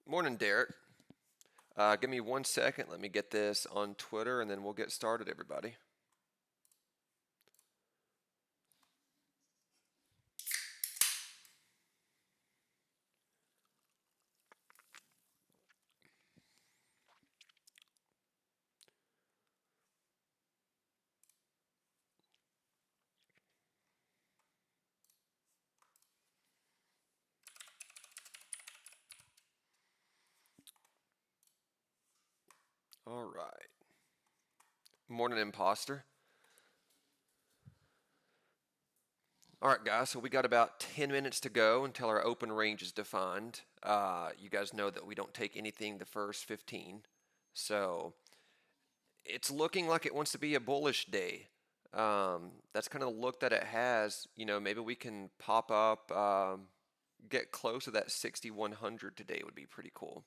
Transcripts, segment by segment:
Morning, Derek. Give me 1 second. Let me get this on Twitter and then we'll get started, everybody. All right. Morning, imposter. All right, guys. So we got about 10 minutes to go until our open range is defined. You guys know that we don't take anything the first 15. So it's looking like it wants to be a bullish day. That's kind of the look that it has. Maybe we can pop up, get close to that 6,100 today would be pretty cool.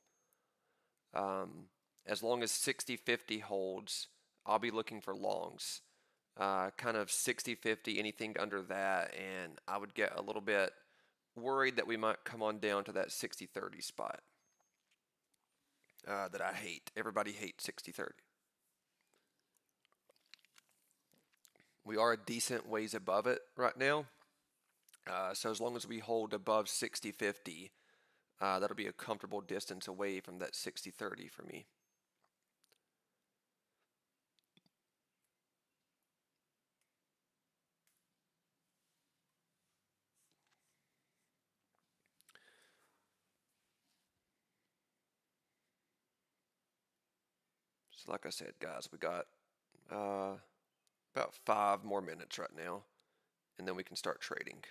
As long as 60-50 holds, I'll be looking for longs. Kind of 60-50, anything under that, and I would get a little bit worried that we might come on down to that 60-30 spot that I hate. Everybody hates 60-30. We are a decent ways above it right now. So as long as we hold above 60-50, that'll be a comfortable distance away from that 60-30 for me. So like I said, guys, we got about 5 more minutes right now, and then we can start trading.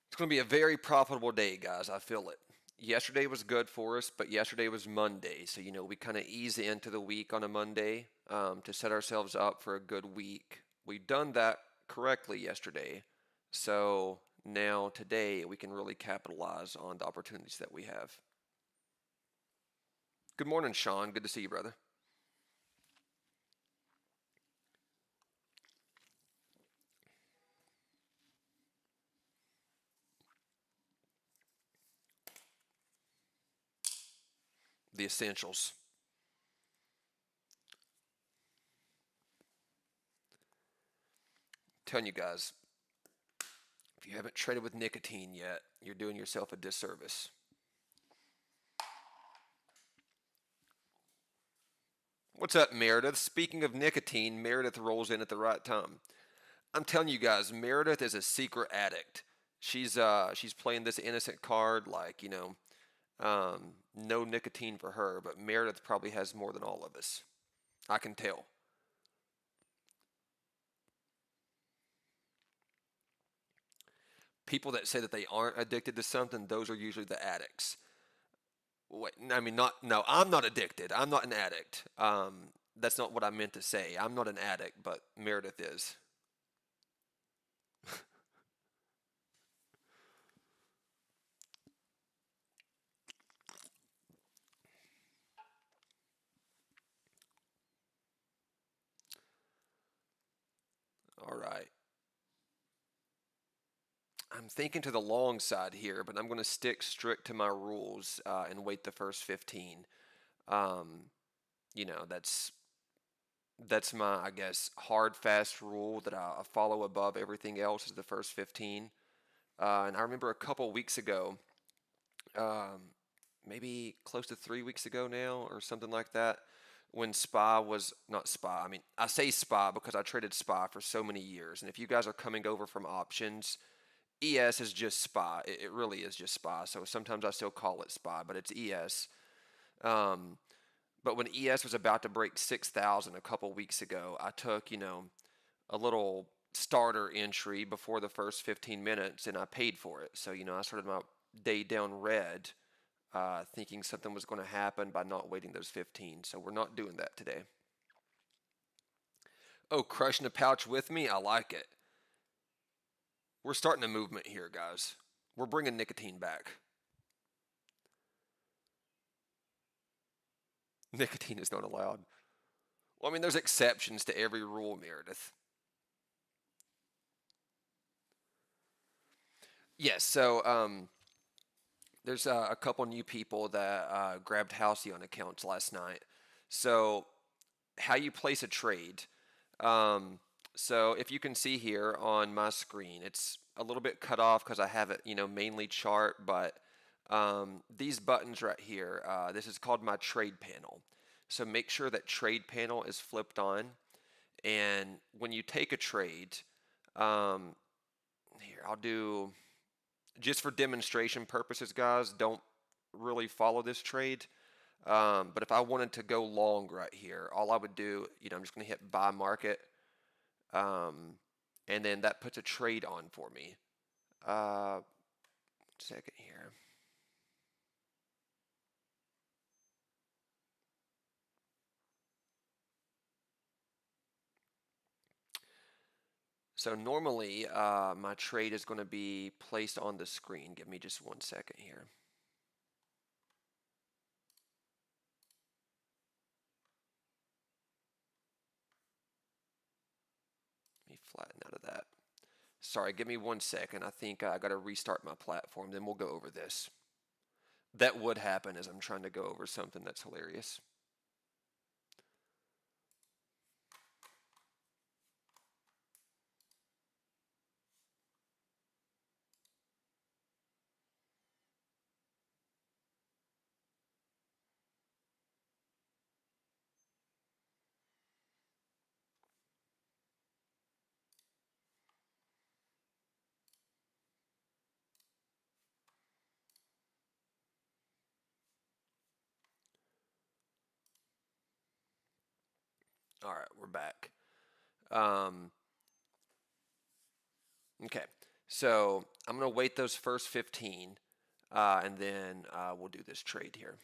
It's going to be a very profitable day, guys. I feel it. Yesterday was good for us, but yesterday was Monday. So, we kind of ease into the week on a Monday to set ourselves up for a good week. We've done that correctly yesterday. So now today we can really capitalize on the opportunities that we have. Good morning, Sean. Good to see you, brother. The essentials. I'm telling you guys, if you haven't traded with nicotine yet, you're doing yourself a disservice. What's up, Meredith? Speaking of nicotine, Meredith rolls in at the right time. I'm telling you guys, Meredith is a secret addict. She's playing this innocent card like, no nicotine for her, but Meredith probably has more than all of us. I can tell. People that say that they aren't addicted to something, those are usually the addicts. Wait, I mean, not no. I'm not addicted. I'm not an addict. That's not what I meant to say. I'm not an addict, but Meredith is. All right. I'm thinking to the long side here, but I'm going to stick strict to my rules and wait the first 15. Um, that's my, I guess, hard fast rule that I follow above everything else is the first 15. And I remember a couple weeks ago, maybe close to 3 weeks ago now or something like that, when SPY was not SPY. I mean, I say SPY because I traded SPY for so many years. And if you guys are coming over from options, ES is just SPY. It really is just SPY. So sometimes I still call it SPY, but it's ES. Um, but when ES was about to break 6,000 a couple weeks ago, I took, a little starter entry before the first 15 minutes and I paid for it. So, I started my day down red, thinking something was going to happen by not waiting those 15. So we're not doing that today. Oh, crushing a pouch with me? I like it. We're starting a movement here, guys. We're bringing nicotine back. Nicotine is not allowed. Well, I mean, there's exceptions to every rule, Meredith. Yes, so there's a couple new people that grabbed Halcyon accounts last night. So, how you place a trade. Um, so, if you can see here on my screen, it's a little bit cut off because I have it, mainly chart, but these buttons right here, this is called my trade panel. So, make sure that trade panel is flipped on. And when you take a trade, um, here, I'll do just for demonstration purposes, guys, don't really follow this trade. But if I wanted to go long right here, all I would do, I'm just going to hit buy market, and then that puts a trade on for me. Second here. So normally my trade is going to be placed on the screen. Give me just 1 second here. Let me flatten out of that. Sorry, give me 1 second. I think I got to restart my platform. Then we'll go over this. That would happen as I'm trying to go over something that's hilarious. All right, we're back. Um, okay, so I'm going to wait those first 15, and then we'll do this trade here.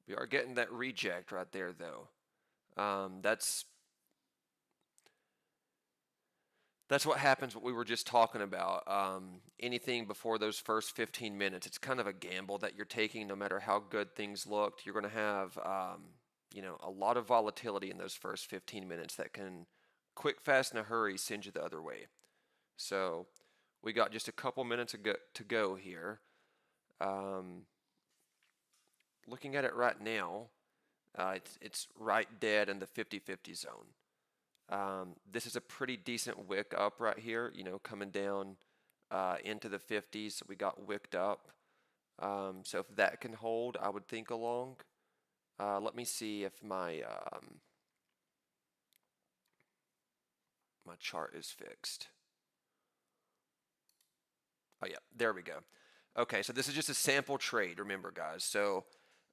We are getting that reject right there, though. That's what happens. What we were just talking about. Anything before those first 15 minutes, it's kind of a gamble that you're taking. No matter how good things looked, you're going to have a lot of volatility in those first 15 minutes that can quick, fast, in a hurry send you the other way. So we got just a couple minutes to go here. Looking at it right now, it's right dead in the 50-50 zone. This is a pretty decent wick up right here, coming down into the 50s. So we got wicked up. So if that can hold, I would think along. Let me see if my chart is fixed. Oh yeah, there we go. Okay, so this is just a sample trade, remember guys. So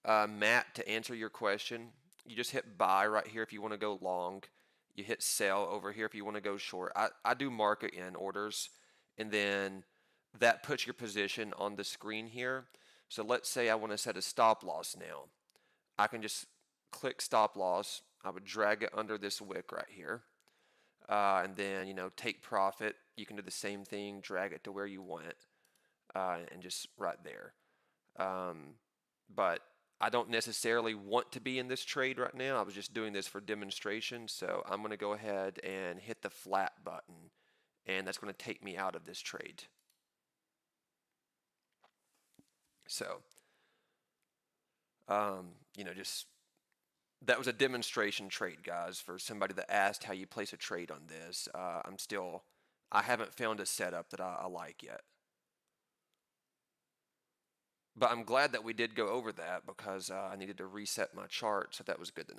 Matt, to answer your question, you just hit buy right here if you want to go long. You hit sell over here if you want to go short. I do market in orders, and then that puts your position on the screen here. So let's say I want to set a stop loss now. I can just click stop loss. I would drag it under this wick right here. And then, take profit. You can do the same thing, drag it to where you want it, and just right there. But I don't necessarily want to be in this trade right now. I was just doing this for demonstration. So I'm going to go ahead and hit the flat button, and that's going to take me out of this trade. So, just that was a demonstration trade, guys, for somebody that asked how you place a trade on this. I haven't found a setup that I like yet. But I'm glad that we did go over that because I needed to reset my chart, so that was good to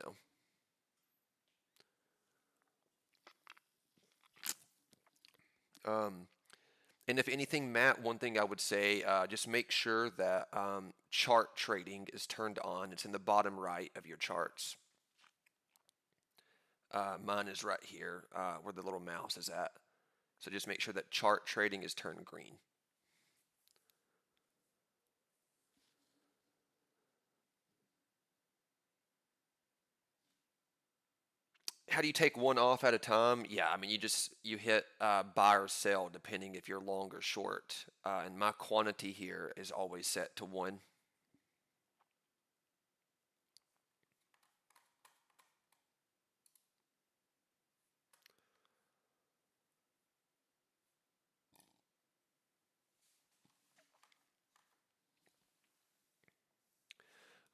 know. And if anything, Matt, one thing I would say, just make sure that chart trading is turned on. It's in the bottom right of your charts. Mine is right here where the little mouse is at. So just make sure that chart trading is turned green. How do you take one off at a time? Yeah, I mean, you hit buy or sell depending if you're long or short. And my quantity here is always set to one.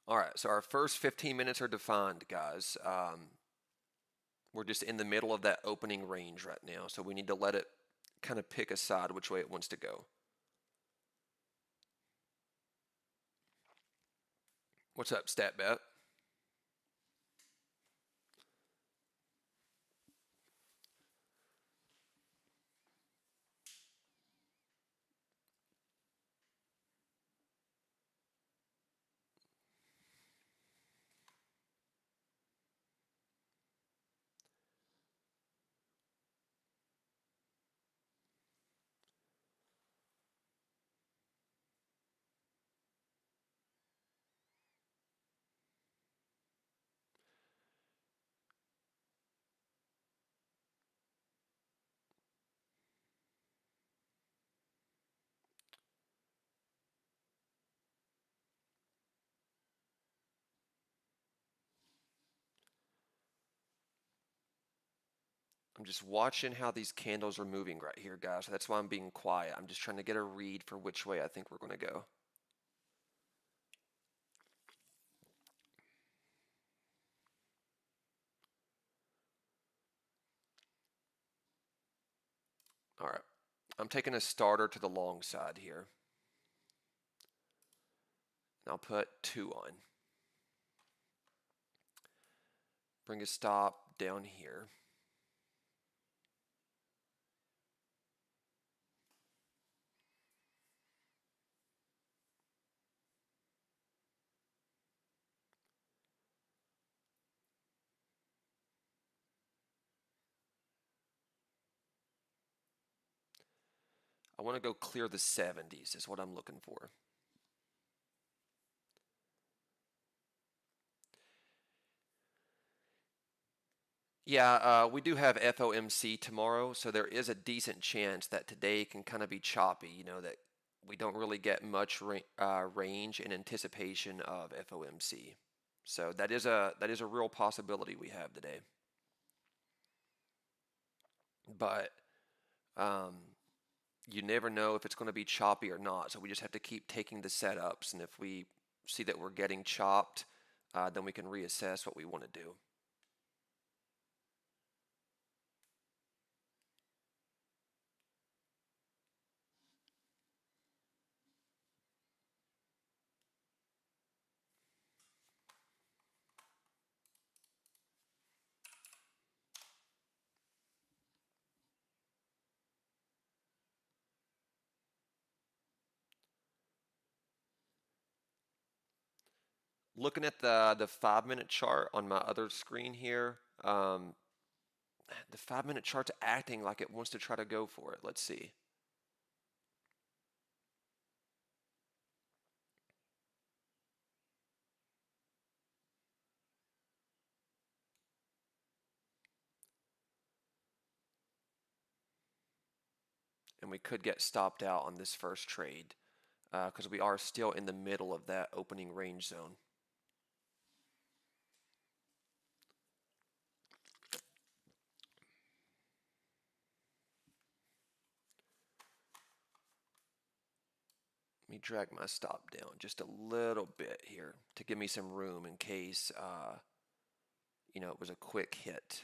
All right, so our first 15 minutes are defined, guys. We're just in the middle of that opening range right now, so we need to let it kind of pick a side which way it wants to go. What's up, StatBet? I'm just watching how these candles are moving right here, guys. That's why I'm being quiet. I'm just trying to get a read for which way I think we're going to go. All right. I'm taking a starter to the long side here. I'll put 2 on. Bring a stop down here. I want to go clear the 70s is what I'm looking for. Yeah, we do have FOMC tomorrow, so there is a decent chance that today can kind of be choppy, that we don't really get much range in anticipation of FOMC. So that is a real possibility we have today. But um, you never know if it's going to be choppy or not. So we just have to keep taking the setups, and if we see that we're getting chopped, then we can reassess what we want to do. Looking at the 5 minute chart on my other screen here, the 5 minute chart's acting like it wants to try to go for it. Let's see. And we could get stopped out on this first trade because we are still in the middle of that opening range zone. Let me drag my stop down just a little bit here to give me some room in case, it was a quick hit.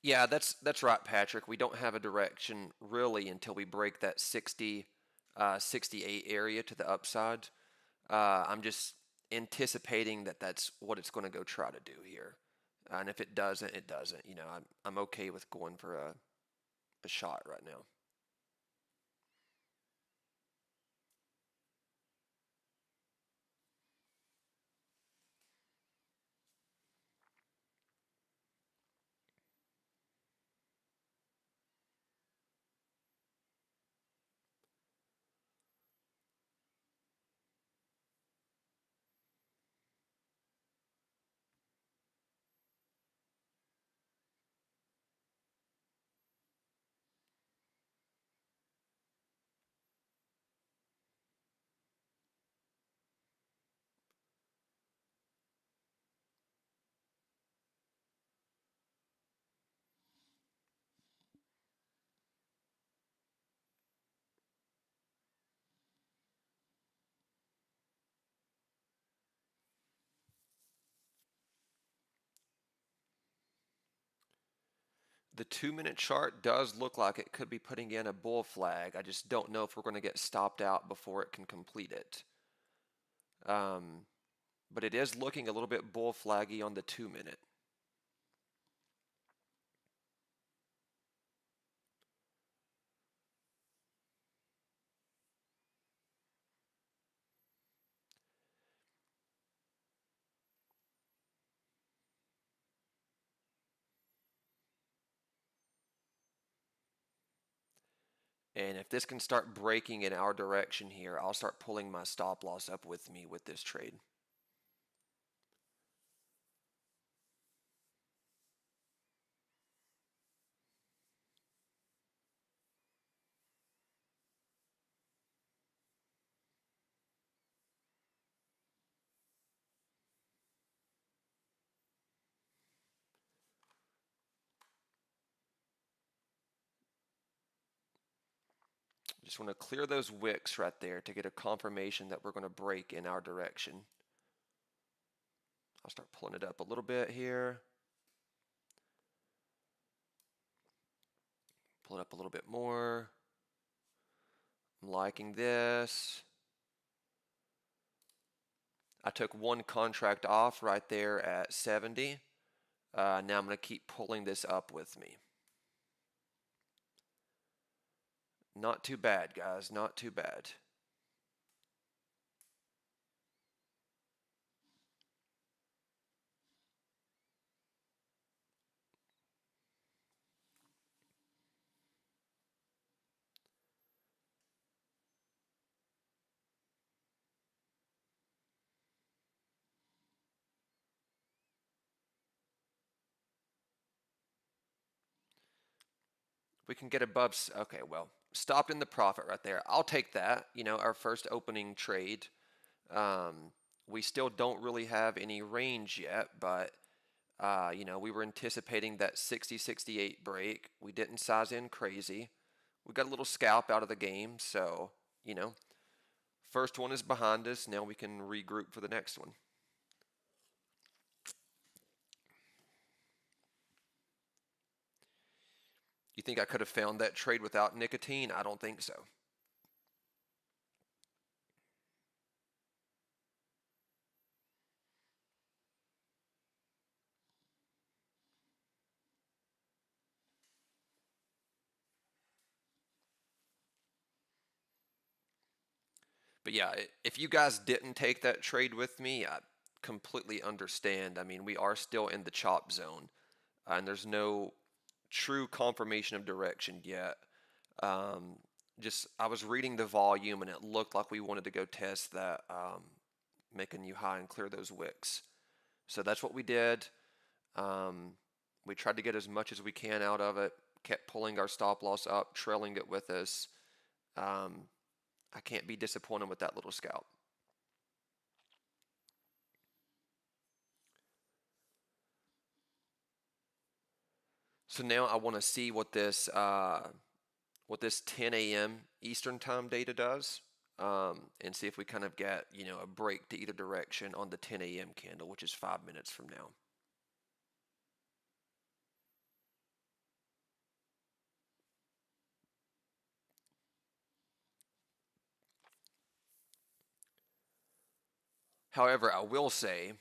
Yeah, that's right, Patrick. We don't have a direction really until we break that 60, 68 area to the upside. I'm just anticipating that that's what it's going to go try to do here. And if it doesn't, it doesn't. I'm okay with going for a shot right now. The 2 minute chart does look like it could be putting in a bull flag. I just don't know if we're going to get stopped out before it can complete it. Um, but it is looking a little bit bull flaggy on the 2 minute. And if this can start breaking in our direction here, I'll start pulling my stop loss up with me with this trade. Just want to clear those wicks right there to get a confirmation that we're going to break in our direction. I'll start pulling it up a little bit here. Pull it up a little bit more. I'm liking this. I took one contract off right there at 70. Now I'm going to keep pulling this up with me. Not too bad, guys. Not too bad. We can get above. Okay, well, stopped in the profit right there. I'll take that. Our first opening trade. We still don't really have any range yet, but we were anticipating that 60-68 break. We didn't size in crazy. We got a little scalp out of the game, so first one is behind us. Now we can regroup for the next one. You think I could have found that trade without nicotine? I don't think so. But yeah, if you guys didn't take that trade with me, I completely understand. I mean, we are still in the chop zone, and there's no true confirmation of direction yet. Um, just I was reading the volume, and it looked like we wanted to go test that, make a new high and clear those wicks. So that's what we did. Um, we tried to get as much as we can out of it. Kept pulling our stop loss up, trailing it with us. Um, I can't be disappointed with that little scalp. So now I want to see what this 10 a.m. Eastern time data does, and see if we kind of get a break to either direction on the 10 a.m. candle, which is 5 minutes from now. However, I will say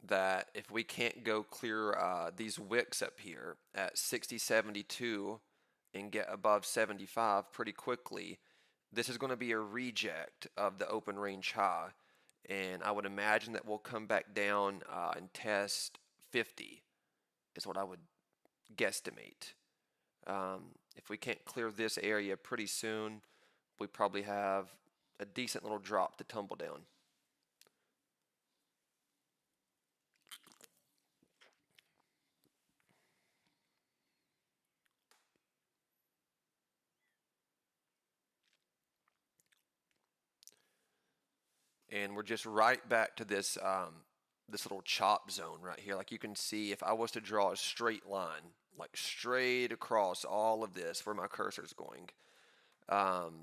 that if we can't go clear these wicks up here at 60.72 and get above 75 pretty quickly, this is going to be a reject of the open range high. And I would imagine that we'll come back down and test 50 is what I would guesstimate. If we can't clear this area pretty soon, we probably have a decent little drop to tumble down. And we're just right back to this little chop zone right here. Like you can see, if I was to draw a straight line, like straight across all of this where my cursor is going, um,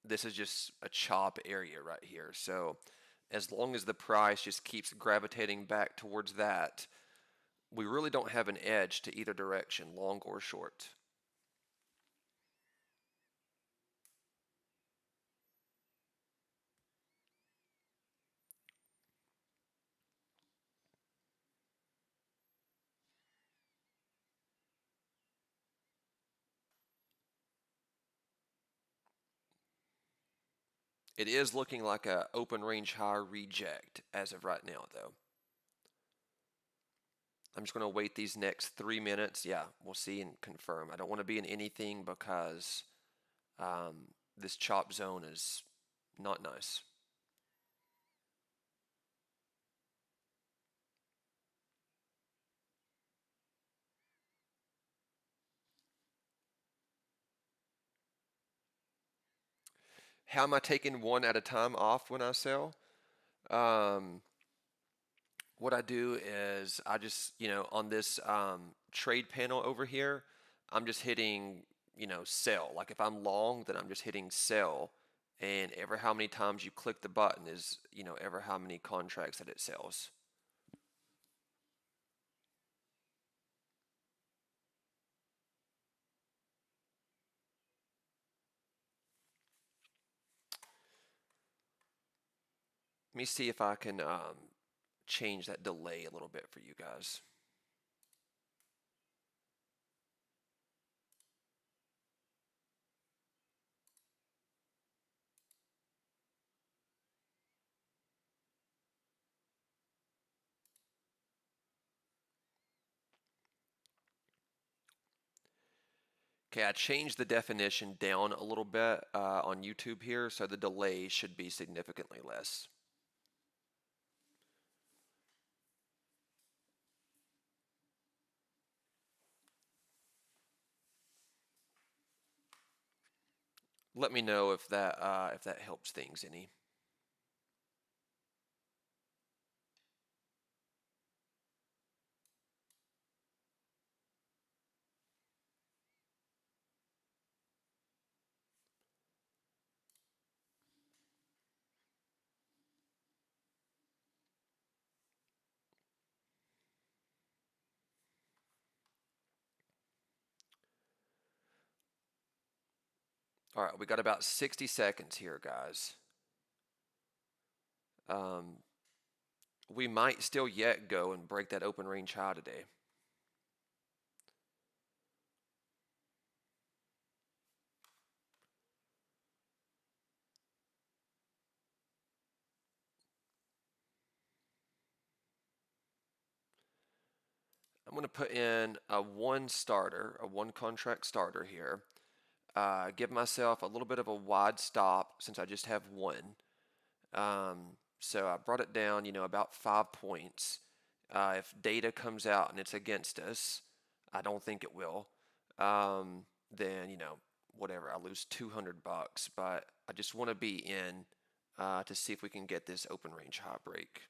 this is just a chop area right here. So as long as the price just keeps gravitating back towards that, we really don't have an edge to either direction, long or short. It is looking like a open range high reject as of right now, though. I'm just going to wait these next 3 minutes. Yeah, we'll see and confirm. I don't want to be in anything because this chop zone is not nice. How am I taking one at a time off when I sell? Um, what I do is I just, on this trade panel over here, I'm just hitting, sell. Like if I'm long, then I'm just hitting sell. And ever how many times you click the button is, ever how many contracts that it sells. Let me see if I can change that delay a little bit for you guys. Okay, I changed the definition down a little bit on YouTube here, so the delay should be significantly less. Let me know if that helps things any. All right, we got about 60 seconds here, guys. Um, we might still yet go and break that open range high today. I'm going to put in a one contract starter here. Give myself a little bit of a wide stop since I just have one. So I brought it down, about 5 points. If data comes out and it's against us, I don't think it will. Then whatever, I lose 200 bucks. But I just want to be in to see if we can get this open range high break.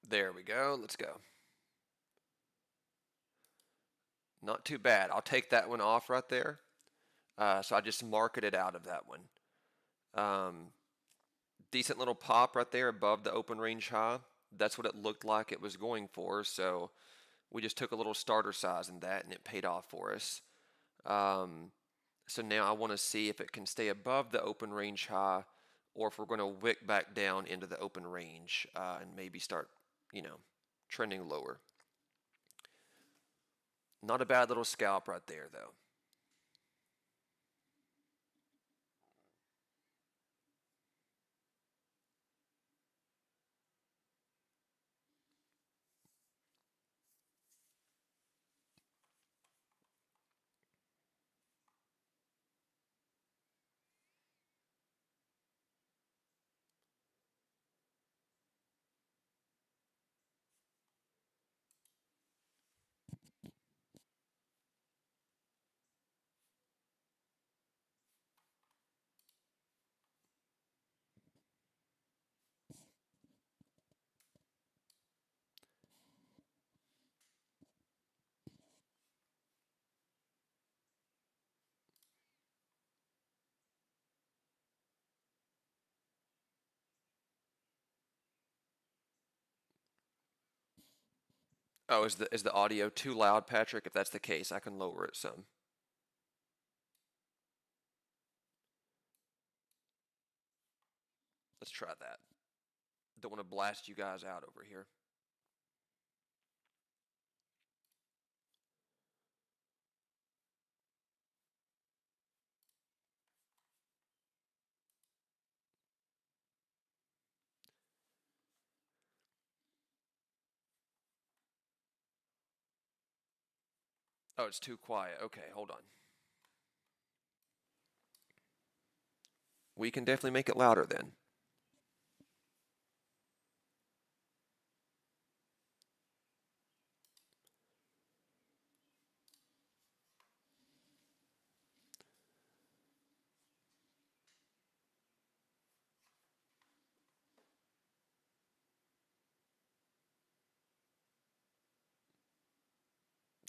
There we go. Let's go. Not too bad. I'll take that one off right there. So I just marketed out of that one. Um, Decent little pop right there above the open range high. That's what it looked like it was going for. So we just took a little starter size in that and it paid off for us. Um, so now I want to see if it can stay above the open range high or if we're going to wick back down into the open range and maybe start, trending lower. Not a bad little scalp right there, though. Oh, is the audio too loud, Patrick? If that's the case, I can lower it some. Let's try that. Don't want to blast you guys out over here. Oh, it's too quiet. Okay, hold on. We can definitely make it louder then.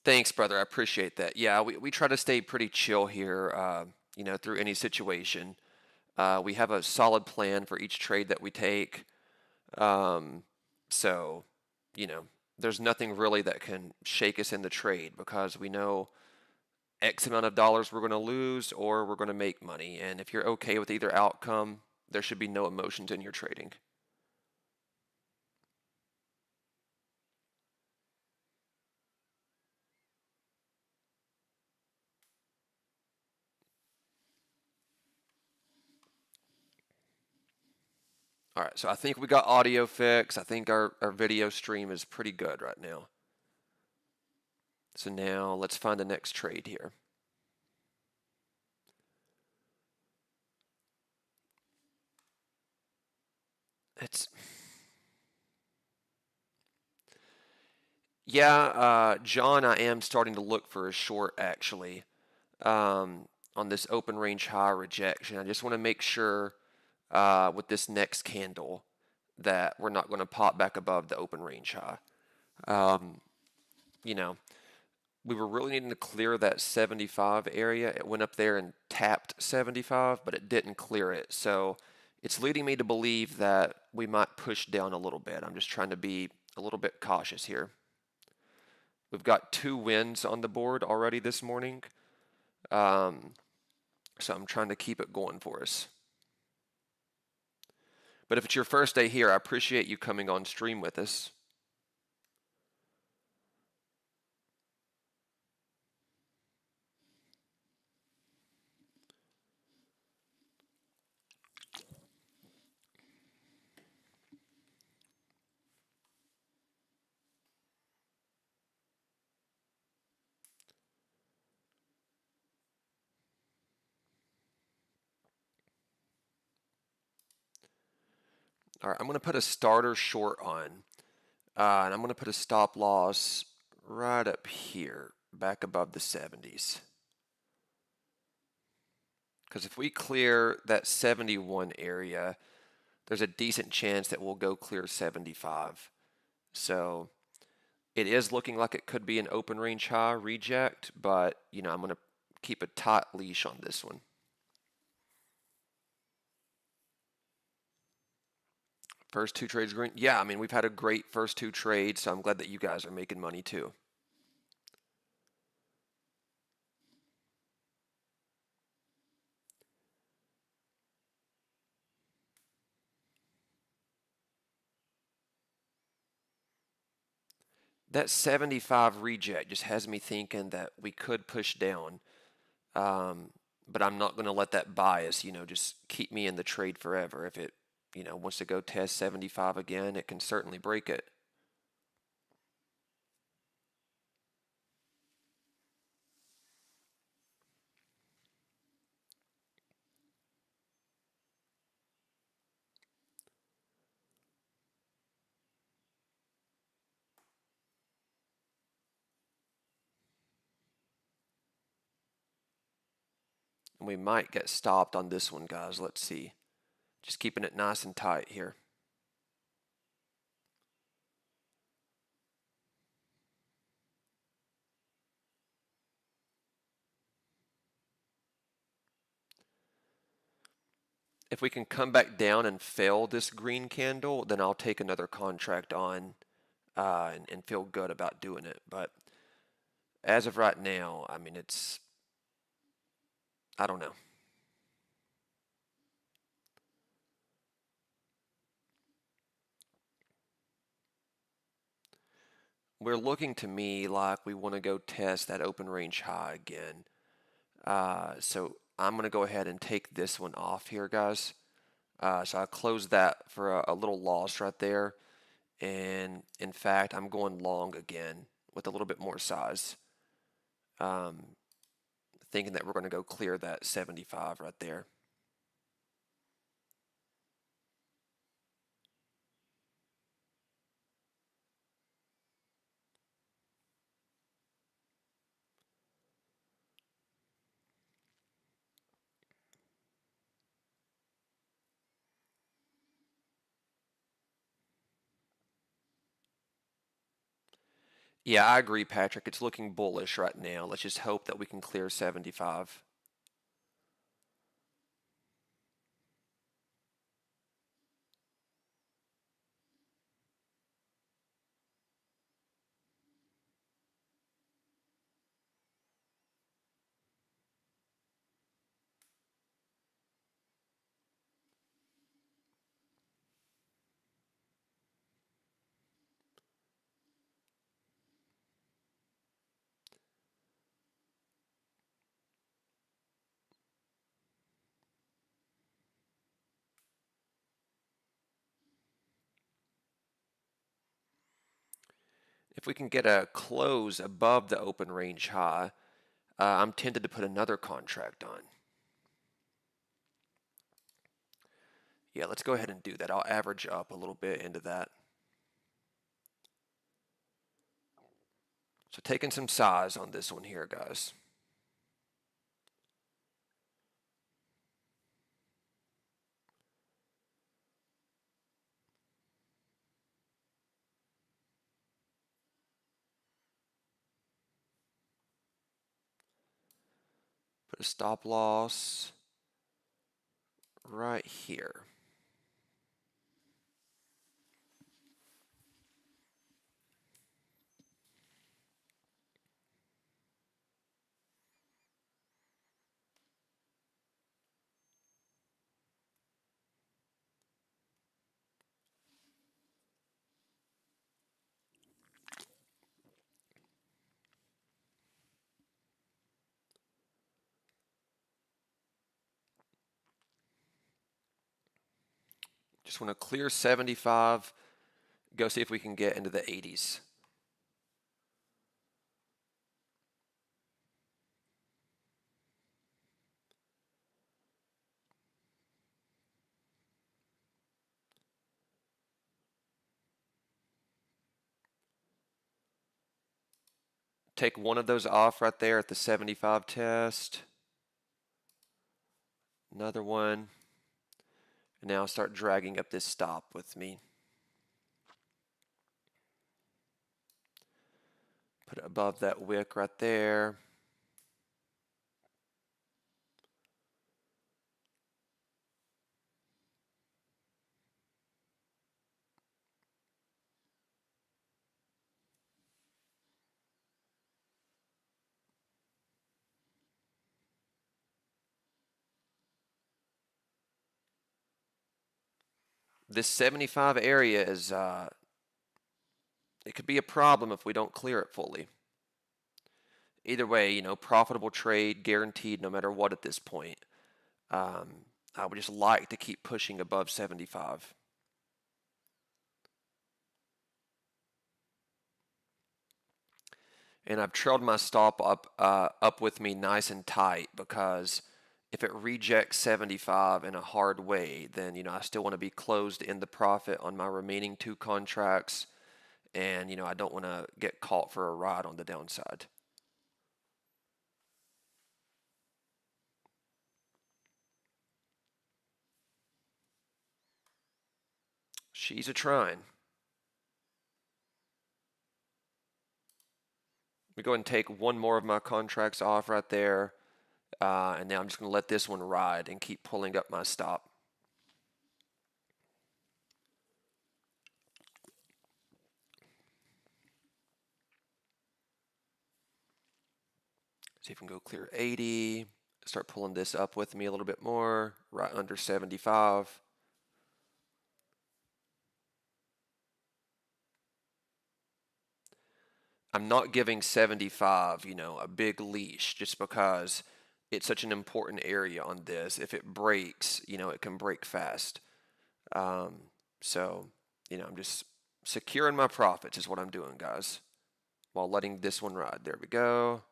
Thanks, brother. I appreciate that. Yeah, we try to stay pretty chill here, through any situation. We have a solid plan for each trade that we take. Um, so, you know, there's nothing really that can shake us in the trade because we know X amount of dollars we're going to lose or we're going to make money. And if you're okay with either outcome, there should be no emotions in your trading. All right, so I think we got audio fixed. I think our video stream is pretty good right now. So now let's find the next trade here. It's Yeah, John, I am starting to look for a short actually, on this open range high rejection. I just want to make sure with this next candle that we're not going to pop back above the open range high. Um, you know, we were really needing to clear that 75 area. It went up there and tapped 75, but it didn't clear it. So it's leading me to believe that we might push down a little bit. I'm just trying to be a little bit cautious here. We've got 2 wins on the board already this morning. Um, so I'm trying to keep it going for us. But if it's your first day here, I appreciate you coming on stream with us. All right, I'm going to put a starter short on, and I'm going to put a stop loss right up here, back above the 70s. Because if we clear that 71 area, there's a decent chance that we'll go clear 75. So it is looking like it could be an open range high reject, but I'm going to keep a tight leash on this one. First 2 trades green. Yeah, I mean, we've had a great first 2 trades, so I'm glad that you guys are making money too. That 75 reject just has me thinking that we could push down, um, but I'm not going to let that bias, just keep me in the trade forever. If it, wants to go test 75 again, it can certainly break it. And we might get stopped on this one, guys. Let's see. Just keeping it nice and tight here. If we can come back down and fail this green candle, then I'll take another contract on and feel good about doing it. But as of right now, I mean, I don't know. We're looking to me like we want to go test that open range high again. So I'm going to go ahead and take this one off here, guys. So I closed that for a little loss right there. And in fact, I'm going long again with a little bit more size. Um, Thinking that we're going to go clear that 75 right there. Yeah, I agree, Patrick. It's looking bullish right now. Let's just hope that we can clear 75. If we can get a close above the open range high, I'm tempted to put another contract on. Yeah, let's go ahead and do that. I'll average up a little bit into that. So taking some size on this one here, guys. Put a stop loss right here. Just want to clear 75, go see if we can get into the 80s. Take one of those off right there at the 75 test. Another one. And now start dragging up this stop with me. Put it above that wick right there. This 75 area is, it could be a problem if we don't clear it fully. Either way, profitable trade, guaranteed no matter what at this point. I would just like to keep pushing above 75. And I've trailed my stop up with me nice and tight because if it rejects 75 in a hard way, then I still want to be closed in the profit on my remaining two contracts, and I don't want to get caught for a ride on the downside. She's a trying. We go ahead and take one more of my contracts off right there, and now I'm just going to let this one ride and keep pulling up my stop. See if we can go clear 80. Start pulling this up with me a little bit more, right under 75. I'm not giving 75, a big leash just because it's such an important area on this. If it breaks, it can break fast. Um, so, I'm just securing my profits is what I'm doing, guys, while letting this one ride. There we go.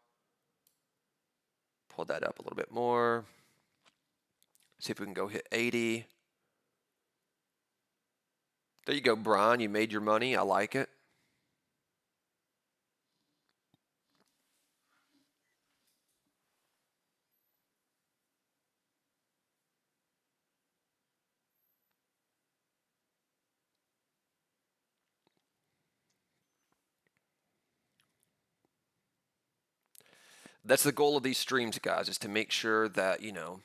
Pull that up a little bit more. See if we can go hit 80. There you go, Brian. You made your money. I like it. That's the goal of these streams, guys, is to make sure that, you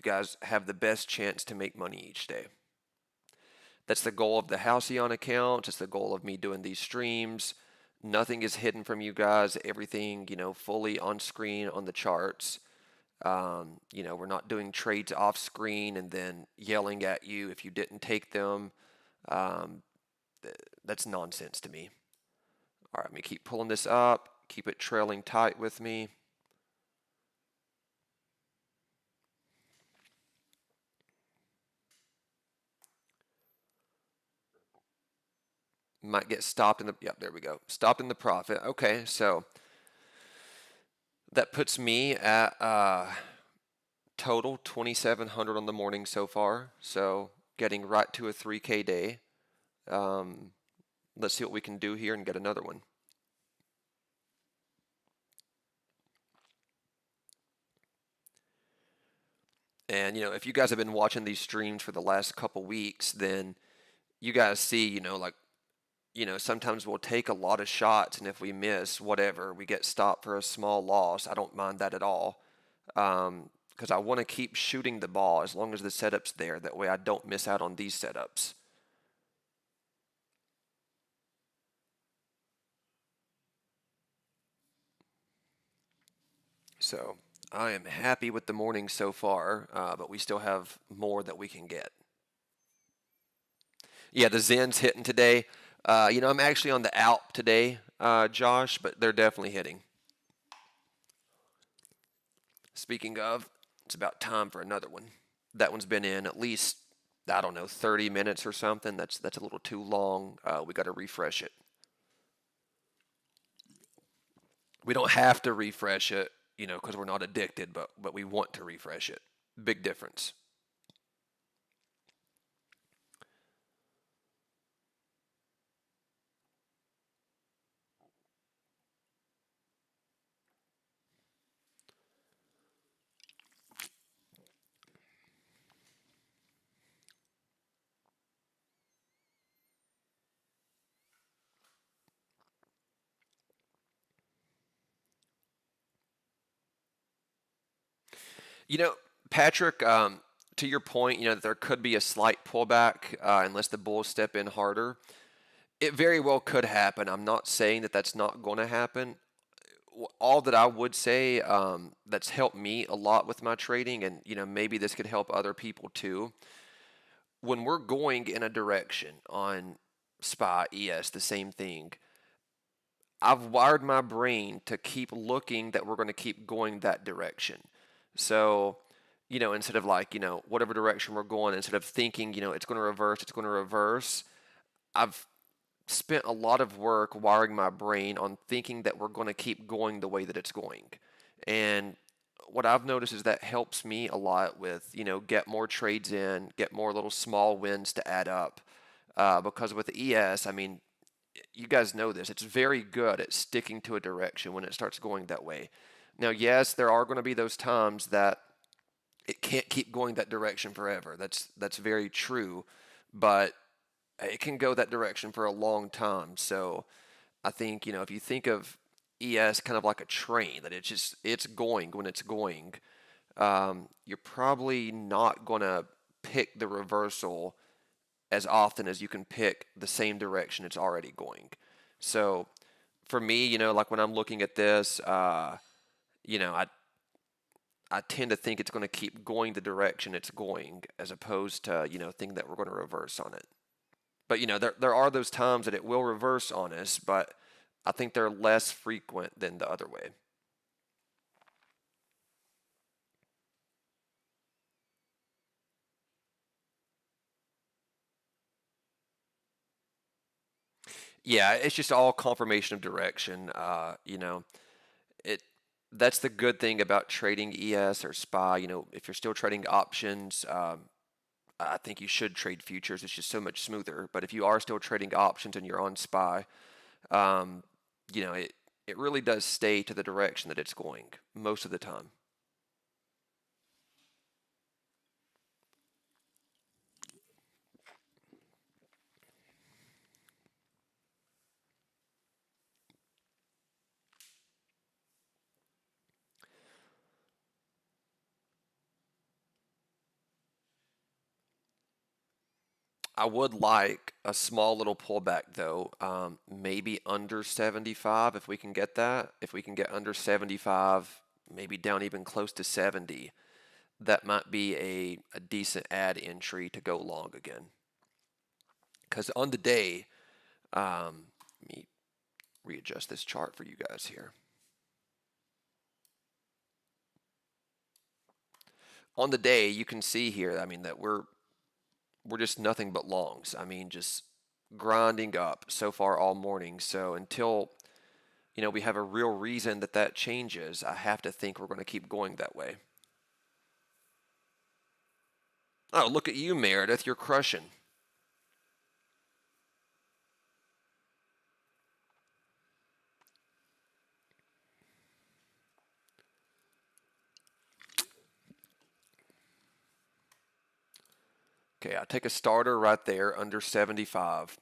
guys have the best chance to make money each day. That's the goal of the Halcyon account. It's the goal of me doing these streams. Nothing is hidden from you guys. Everything, fully on screen on the charts. We're not doing trades off screen and then yelling at you if you didn't take them. Um, that's nonsense to me. All right, let me keep pulling this up. Keep it trailing tight with me. Might get stopped in the, yep, there we go. Stopped in the profit. Okay, so that puts me at total 2,700 on the morning so far. So getting right to a 3K day. Let's see what we can do here and get another one. And if you guys have been watching these streams for the last couple weeks, then you guys see, sometimes we'll take a lot of shots, and if we miss, whatever, we get stopped for a small loss. I don't mind that at all, because I want to keep shooting the ball as long as the setup's there. That way I don't miss out on these setups. So I am happy with the morning so far, but we still have more that we can get. Yeah, the Zen's hitting today. I'm actually on the Alp today, Josh, but they're definitely hitting. Speaking of, it's about time for another one. That one's been in at least, I don't know, 30 minutes or something. That's a little too long. We got to refresh it. We don't have to refresh it, because we're not addicted, but we want to refresh it. Big difference. You know, Patrick, to your point, that there could be a slight pullback unless the Bulls step in harder. It very well could happen. I'm not saying that that's not going to happen. All that I would say that's helped me a lot with my trading, and maybe this could help other people too. When we're going in a direction on SPY, ES, the same thing. I've wired my brain to keep looking that we're going to keep going that direction. So, instead of like, whatever direction we're going, instead of thinking, it's going to reverse, I've spent a lot of work wiring my brain on thinking that we're going to keep going the way that it's going. And what I've noticed is that helps me a lot with, get more trades in, get more little small wins to add up. Because with ES, I mean, you guys know this, it's very good at sticking to a direction when it starts going that way. Now, yes, there are going to be those times that it can't keep going that direction forever. That's very true, but it can go that direction for a long time. So I think, if you think of ES kind of like a train, that it's going when it's going, you're probably not going to pick the reversal as often as you can pick the same direction it's already going. So for me, like when I'm looking at this, you know, I tend to think it's going to keep going the direction it's going, as opposed to, thinking that we're going to reverse on it. But there are those times that it will reverse on us, but I think they're less frequent than the other way. Yeah, it's just all confirmation of direction. It that's the good thing about trading ES or SPY. If you're still trading options, I think you should trade futures. It's just so much smoother. But if you are still trading options and you're on SPY, um, it really does stay to the direction that it's going most of the time. I would like a small little pullback though, maybe under 75 if we can get that. If we can get under 75, maybe down even close to 70, that might be a decent add entry to go long again. Because on the day, let me readjust this chart for you guys here. On the day, you can see here, I mean, that we're just nothing but longs. I mean, just grinding up so far all morning. So until we have a real reason that that changes, I have to think we're going to keep going that way. Oh, look at you, Meredith. You're crushing. Okay, I take a starter right there under 75.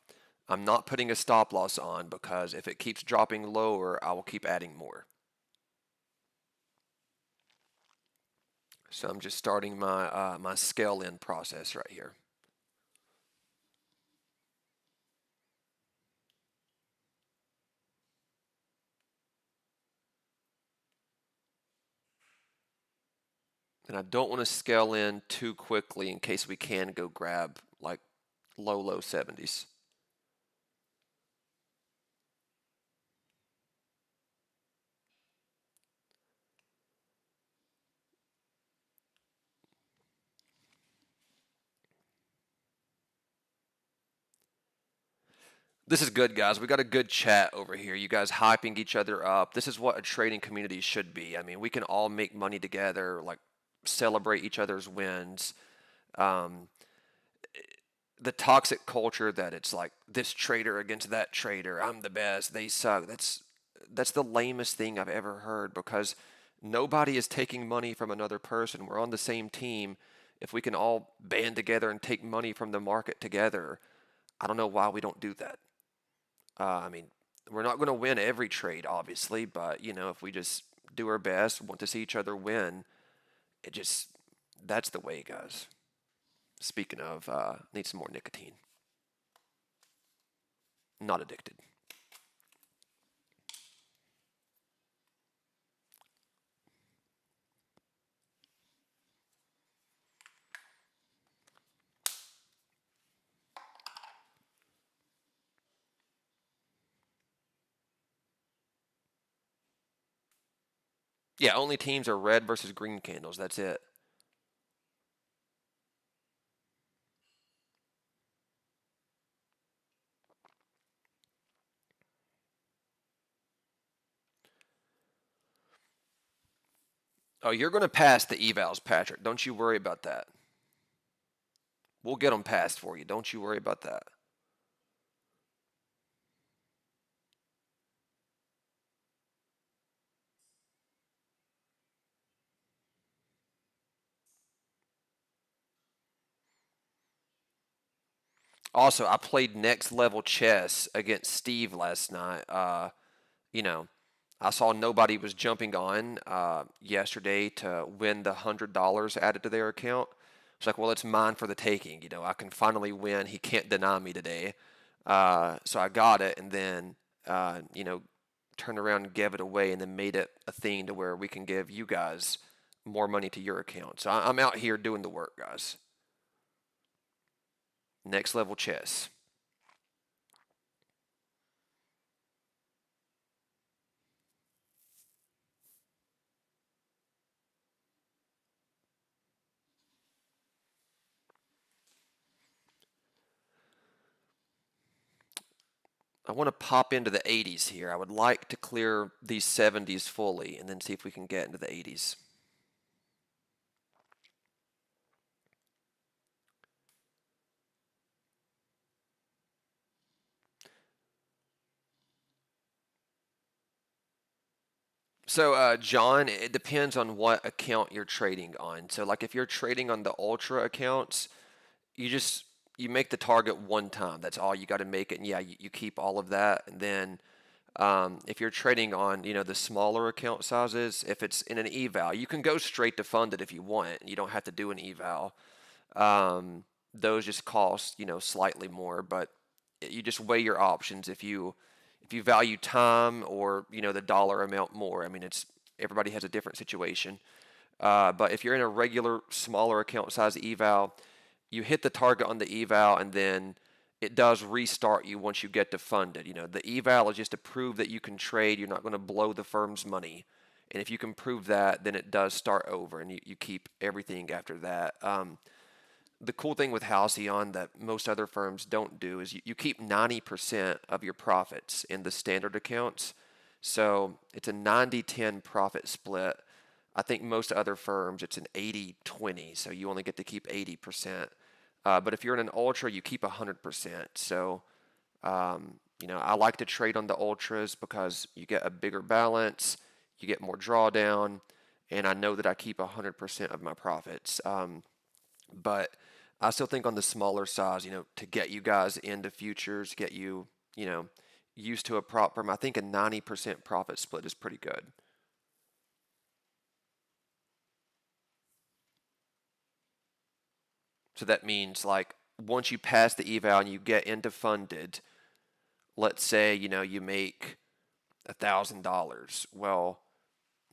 I'm not putting a stop loss on because if it keeps dropping lower, I will keep adding more. So I'm just starting my scale in process right here. And I don't want to scale in too quickly in case we can go grab like low 70s. This is good, guys. We got a good chat over here. You guys hyping each other up. This is what a trading community should be. I mean, we can all make money together, like celebrate each other's wins. Um, the toxic culture that it's like this trader against that trader. I'm the best. They suck. That's the lamest thing I've ever heard because nobody is taking money from another person. We're on the same team. If we can all band together and take money from the market together, I don't know why we don't do that. I mean, we're not going to win every trade, obviously, but if we just do our best, want to see each other win, it just that's the way, guys. Speaking of, need some more nicotine. Not addicted. Yeah, only teams are red versus green candles. That's it. Oh, you're going to pass the evals, Patrick. Don't you worry about that. We'll get them passed for you. Don't you worry about that. Also, I played next level chess against Steve last night. You know, I saw nobody was jumping on yesterday to win the $100 added to their account. It's like, well, it's mine for the taking. I can finally win. He can't deny me today. So I got it, and then turned around and gave it away and then made it a thing to where we can give you guys more money to your account. So I'm out here doing the work, guys. Next level chess. I want to pop into the 80s here. I would like to clear these 70s fully and then see if we can get into the 80s. So, John, it depends on what account you're trading on. So, like if you're trading on the Ultra accounts, you just you make the target one time. That's all you got to make it, and yeah, you keep all of that. And then if you're trading on, the smaller account sizes, if it's in an eval, you can go straight to funded if you want. You don't have to do an eval. Those just cost, slightly more, but you just weigh your options. If you value time or the dollar amount more, I mean, it's everybody has a different situation. But if you're in a regular smaller account size eval, you hit the target on the eval and then it does restart you once you get to funded. The eval is just to prove that you can trade. You're not going to blow the firm's money. And if you can prove that, then it does start over and you keep everything after that. The cool thing with Halcyon that most other firms don't do is you keep 90% of your profits in the standard accounts. So it's a 90-10 profit split. I think most other firms it's an 80-20, so you only get to keep 80%. But if you're in an ultra, you keep 100%. So, I like to trade on the ultras because you get a bigger balance, you get more drawdown, and I know that I keep 100% of my profits. But I still think on the smaller size, to get you guys into futures, get you, used to a prop firm, I think a 90% profit split is pretty good. So that means like once you pass the eval and you get into funded, let's say, you make $1,000. Well,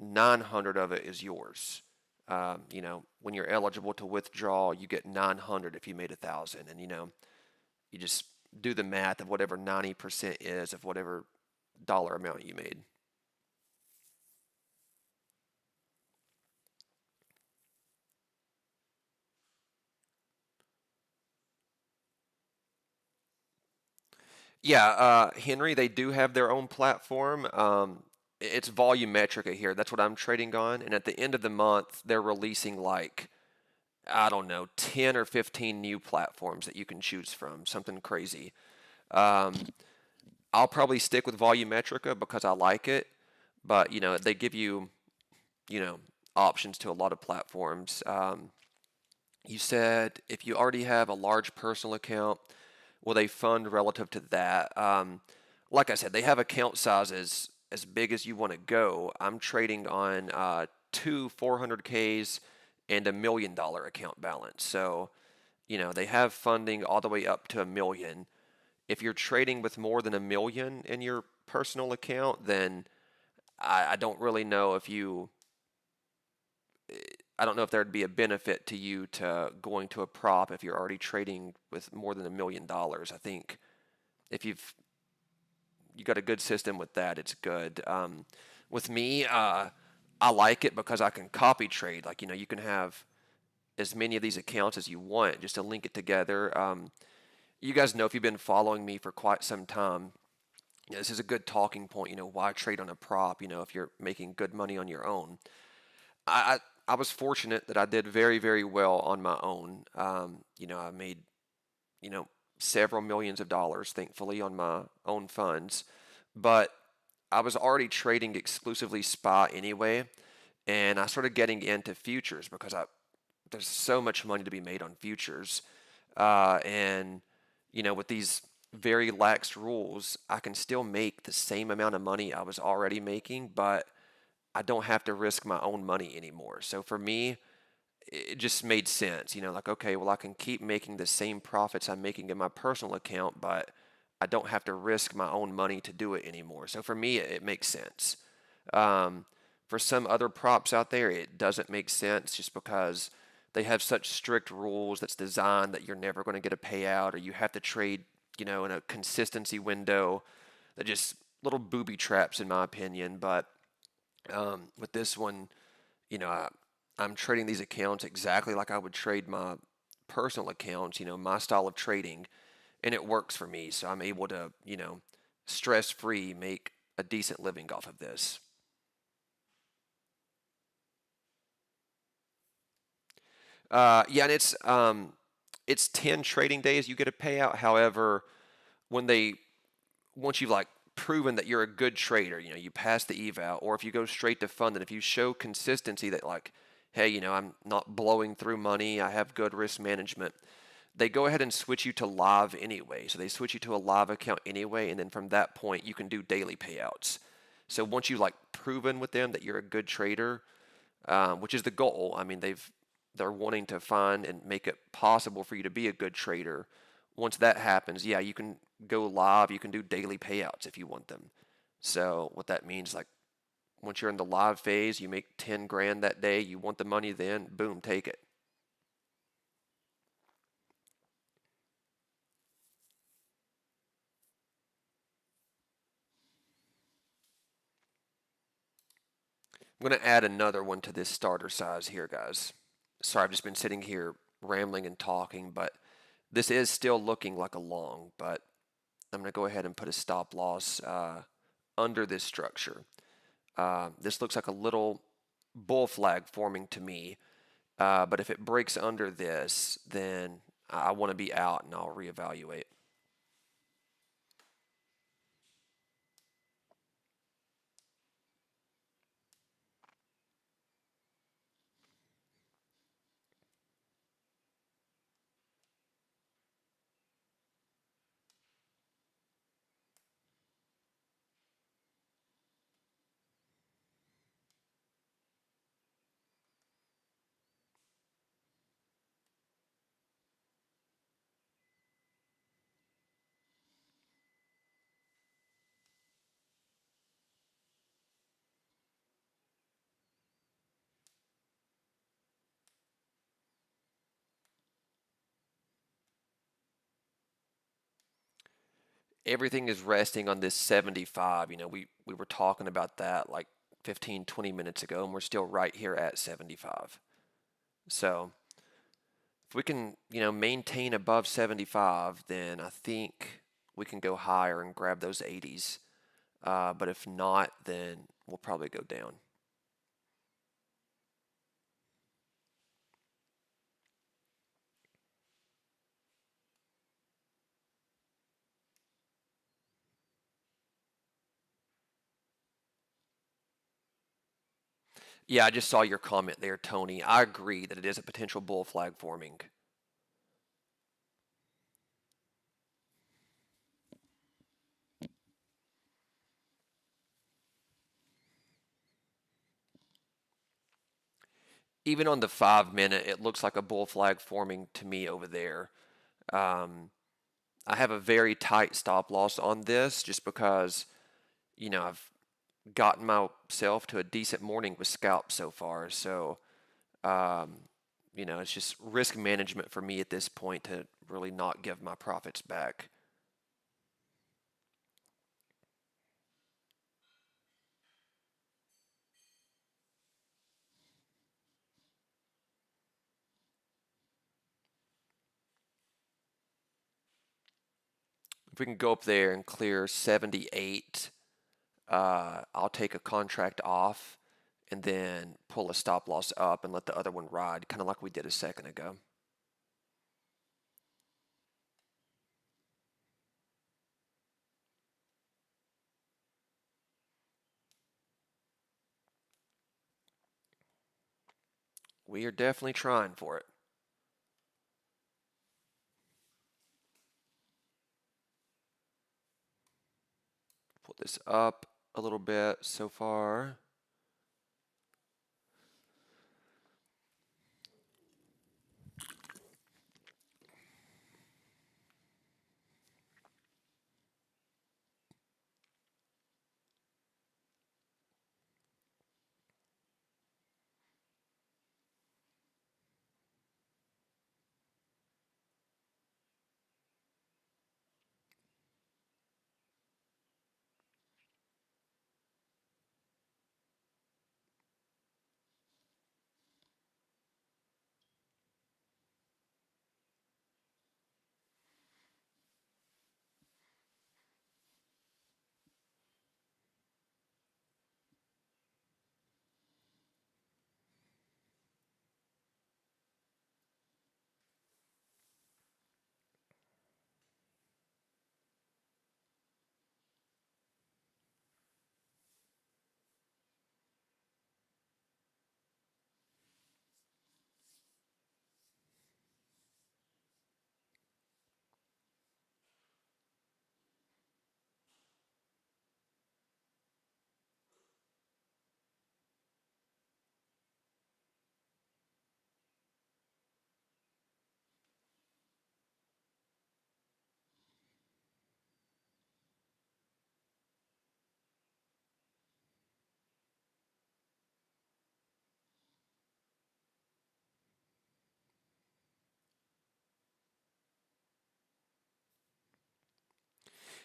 900 of it is yours. When you're eligible to withdraw, you get 900 if you made 1,000, and you just do the math of whatever 90% is of whatever dollar amount you made. Yeah, Henry, they do have their own platform. It's Volumetrica here. That's what I'm trading on. And at the end of the month, they're releasing like, I don't know, 10 or 15 new platforms that you can choose from. Something crazy. Um, I'll probably stick with Volumetrica because I like it. But, they give you, you know, options to a lot of platforms. You said if you already have a large personal account, will they fund relative to that? Like I said, they have account sizes as big as you want to go. I'm trading on two 400Ks and $1 million account balance. So, they have funding all the way up to 1 million. If you're trading with more than 1 million in your personal account, then I don't really know if you I don't know if there'd be a benefit to you to going to a prop if you're already trading with more than $1 million. I think if you got a good system with that, it's good. With me, I like it because I can copy trade. Like you can have as many of these accounts as you want just to link it together. You guys know if you've been following me for quite some time, this is a good talking point. Why trade on a prop? If you're making good money on your own. I was fortunate that I did very, very well on my own. I made, you know, several millions of dollars, thankfully, on my own funds. But I was already trading exclusively SPY anyway, and I started getting into futures because there's so much money to be made on futures. And, with these very lax rules, I can still make the same amount of money I was already making, but I don't have to risk my own money anymore. So for me, it just made sense. Like, okay, well, I can keep making the same profits I'm making in my personal account, but I don't have to risk my own money to do it anymore. So for me, it makes sense. Um, for some other props out there, it doesn't make sense just because they have such strict rules that's designed that you're never going to get a payout or you have to trade, in a consistency window that just little booby traps in my opinion. But with this one, I'm trading these accounts exactly like I would trade my personal accounts, my style of trading, and it works for me. So I'm able to, stress free make a decent living off of this. Yeah, and it's 10 trading days you get a payout. However, when they once you've like proven that you're a good trader, you pass the eval, or if you go straight to fund, and if you show consistency that like, hey, I'm not blowing through money, I have good risk management, they go ahead and switch you to live anyway. So they switch you to a live account anyway, and then from that point you can do daily payouts. So once you like proven with them that you're a good trader, which is the goal. I mean, they're wanting to find and make it possible for you to be a good trader. Once that happens, yeah, you can go live. You can do daily payouts if you want them. So what that means, like once you're in the live phase, you make 10 grand that day. You want the money, then boom, take it. I'm gonna add another one to this starter size here, guys. Sorry, I've just been sitting here rambling and talking, but this is still looking like a long, but I'm going to go ahead and put a stop loss under this structure. This looks like a little bull flag forming to me, but if it breaks under this, then I want to be out and I'll reevaluate. Everything is resting on this 75. We were talking about that like 15, 20 minutes ago, and we're still right here at 75. So if we can, maintain above 75, then I think we can go higher and grab those 80s. But if not, then we'll probably go down. Yeah, I just saw your comment there, Tony. I agree that it is a potential bull flag forming. Even on the 5 minute, it looks like a bull flag forming to me over there. Um, I have a very tight stop loss on this just because, I've gotten myself to a decent morning with scalps so far. So, um, it's just risk management for me at this point to really not give my profits back. If we can go up there and clear 78, I'll take a contract off and then pull a stop loss up and let the other one ride, kind of like we did a second ago. We are definitely trying for it. Pull this up a little bit so far.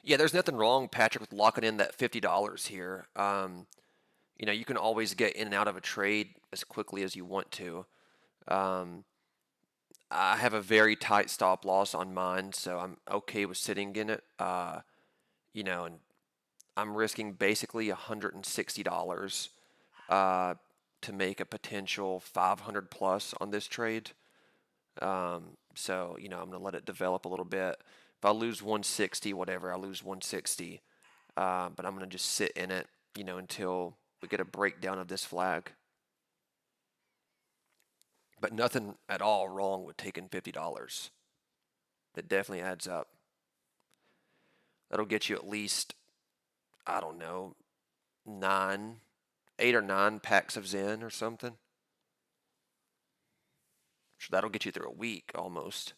Yeah, there's nothing wrong, Patrick, with locking in that $50 here. You can always get in and out of a trade as quickly as you want to. Um, I have a very tight stop loss on mine, so I'm okay with sitting in it. And I'm risking basically $160 uh, to make a potential 500 plus on this trade. So, I'm going to let it develop a little bit. If I lose 160, whatever, I lose 160. But I'm going to just sit in it, until we get a breakdown of this flag. But nothing at all wrong with taking $50. That definitely adds up. That'll get you at least, I don't know, 8 or 9 packs of Zen or something. So that'll get you through a week almost.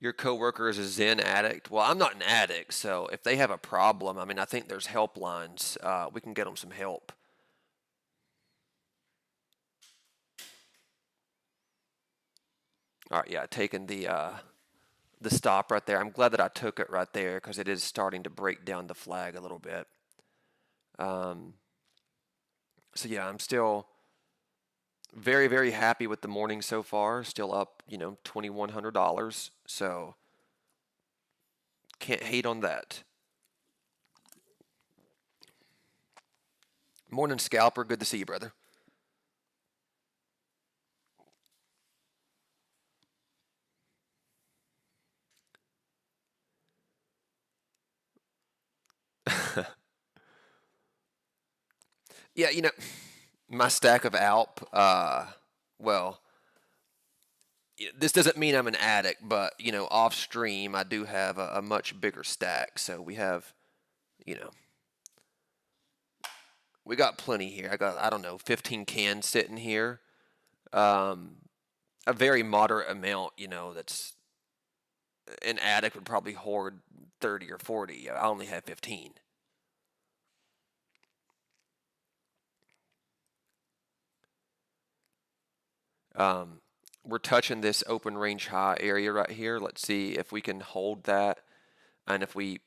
Your coworker is a Zen addict. Well, I'm not an addict, so if they have a problem, I mean, I think there's helplines. We can get them some help. All right, yeah, taking the stop right there. I'm glad that I took it right there because it is starting to break down the flag a little bit. Um, so yeah, I'm still very, very happy with the morning so far. Still up, $2,100. So can't hate on that. Morning, scalper. Good to see you, brother. Yeah, my stack of Alp. Well, this doesn't mean I'm an addict, but off stream, I do have a much bigger stack. So you know, we got plenty here. I got, I don't know, 15 cans sitting here. Um, a very moderate amount. That's an addict would probably hoard 30 or 40. I only have 15. Um, we're touching this open range high area right here. Let's see if we can hold that, and if we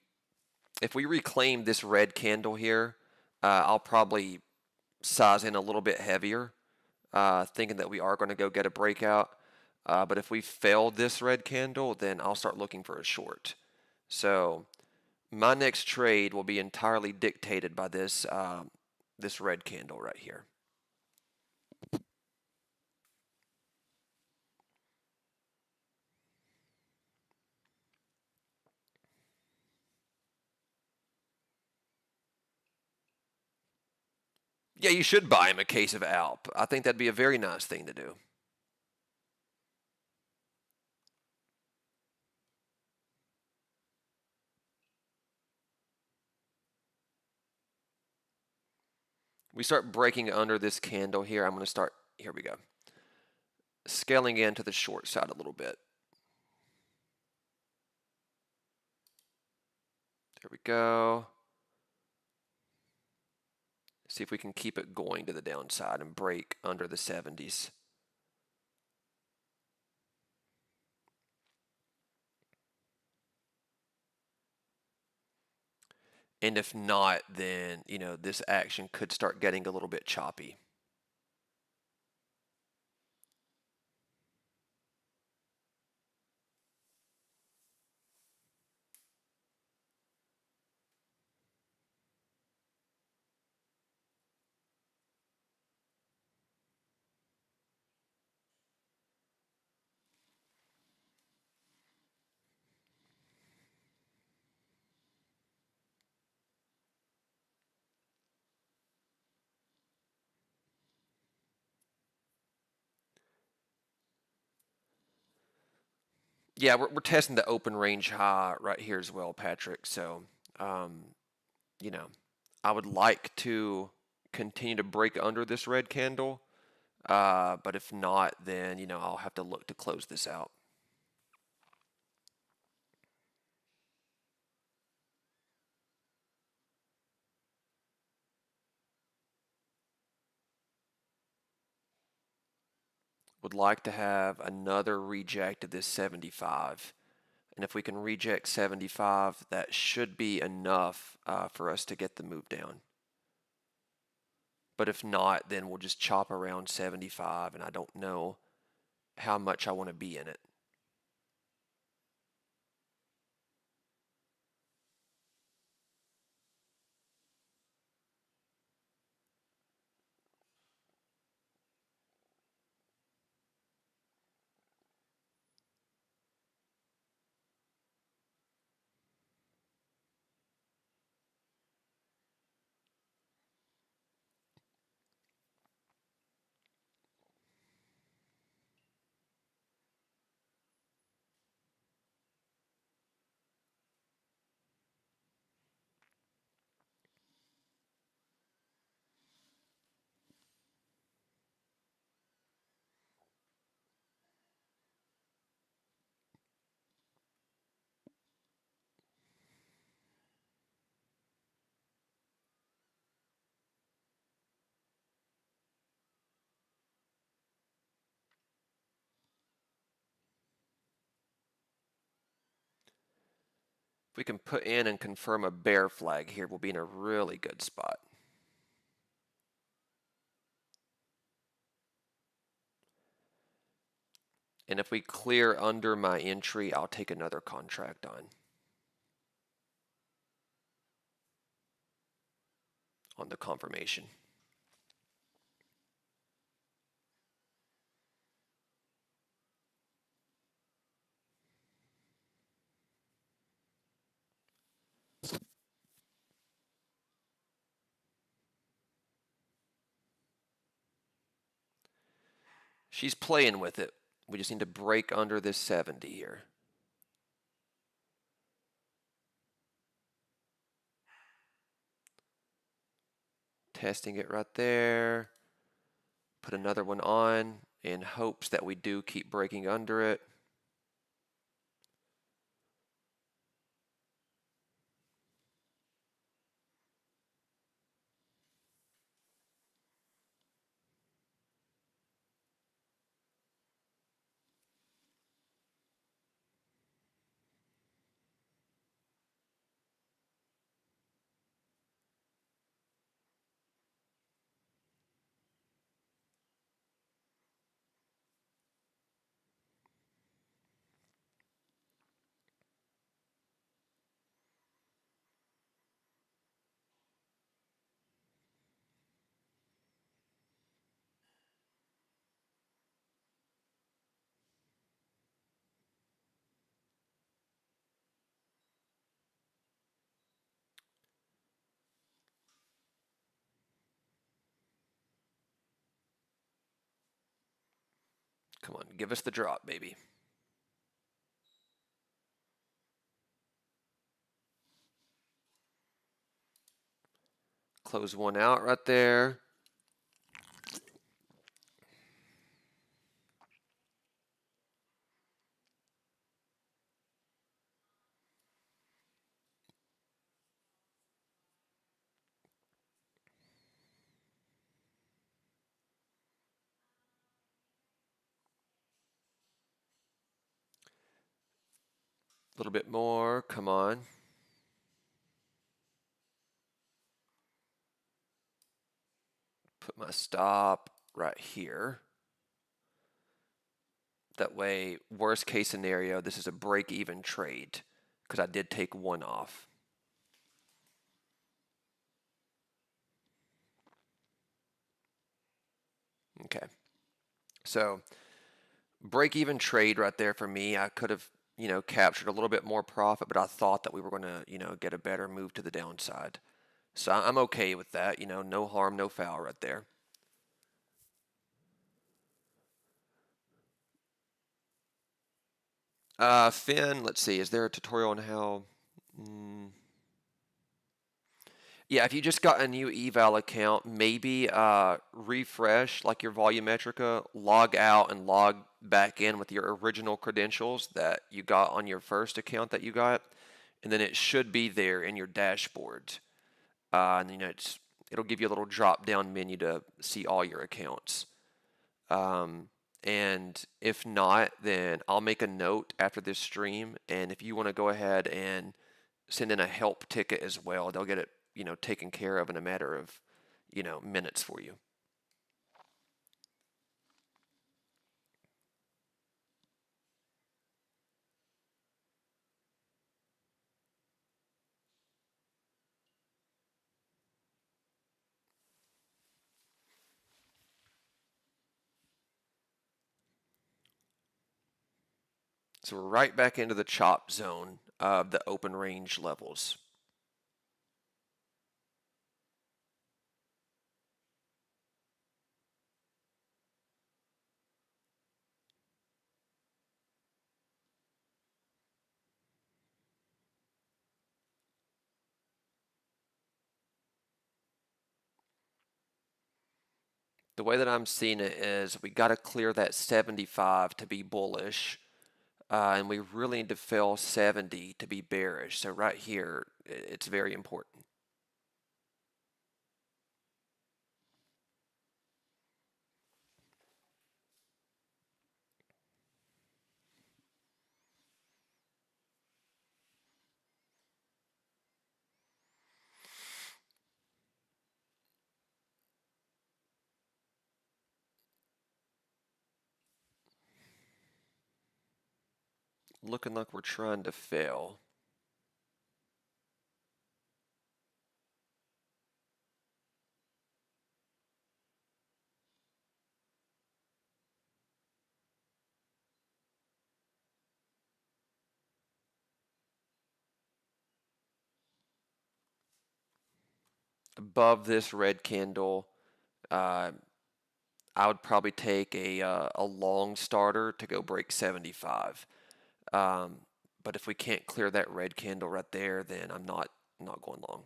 reclaim this red candle here, I'll probably size in a little bit heavier, thinking that we are going to go get a breakout. But if we fail this red candle, then I'll start looking for a short. So my next trade will be entirely dictated by this red candle right here. Yeah, you should buy him a case of Alp. I think that'd be a very nice thing to do. We start breaking under this candle here. I'm going to start, here we go, scaling in to the short side a little bit. There we go. See if we can keep it going to the downside and break under the 70s. And if not, then, this action could start getting a little bit choppy. Yeah, we're testing the open range high right here as well, Patrick. So, um, you know, I would like to continue to break under this red candle, but if not, then, I'll have to look to close this out. Would like to have another reject of this 75. And if we can reject 75, that should be enough for us to get the move down. But if not, then we'll just chop around 75, and I don't know how much I want to be in it. If we can put in and confirm a bear flag here, we'll be in a really good spot. And if we clear under my entry, I'll take another contract on the confirmation. She's playing with it. We just need to break under this 70 here. Testing it right there. Put another one on in hopes that we do keep breaking under it. Come on, give us the drop, baby. Close one out right there. A little bit more. Come on. Put my stop right here. That way, worst case scenario, this is a break-even trade because I did take one off. Okay. So, break-even trade right there for me. I could have, captured a little bit more profit, but I thought that we were going to, get a better move to the downside. So I'm okay with that. No harm, no foul right there. Finn, let's see, is there a tutorial on how? Mm, yeah, if you just got a new eval account, maybe refresh like your Volumetrica, log out and log back in with your original credentials that you got on your first account that you got, and then it should be there in your dashboard. And it'll give you a little drop down menu to see all your accounts. Um, and if not, then I'll make a note after this stream. And if you want to go ahead and send in a help ticket as well, they'll get it, taken care of in a matter of, minutes for you. So we're right back into the chop zone of the open range levels. The way that I'm seeing it is we got to clear that 75 to be bullish. And we really need to fill 70 to be bearish. So right here, it's very important. Looking like we're trying to fail. Above this red candle, uh, I would probably take a long starter to go break 75. Um, but if we can't clear that red candle right there, then I'm not going long.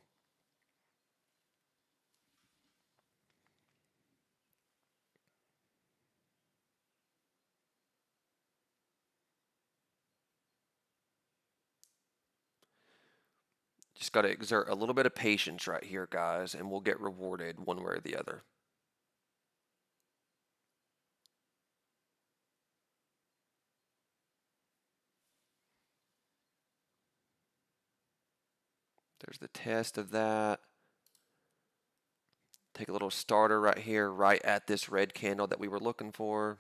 Just got to exert a little bit of patience right here, guys, and we'll get rewarded one way or the other. There's the test of that. Take a little starter right here, right at this red candle that we were looking for.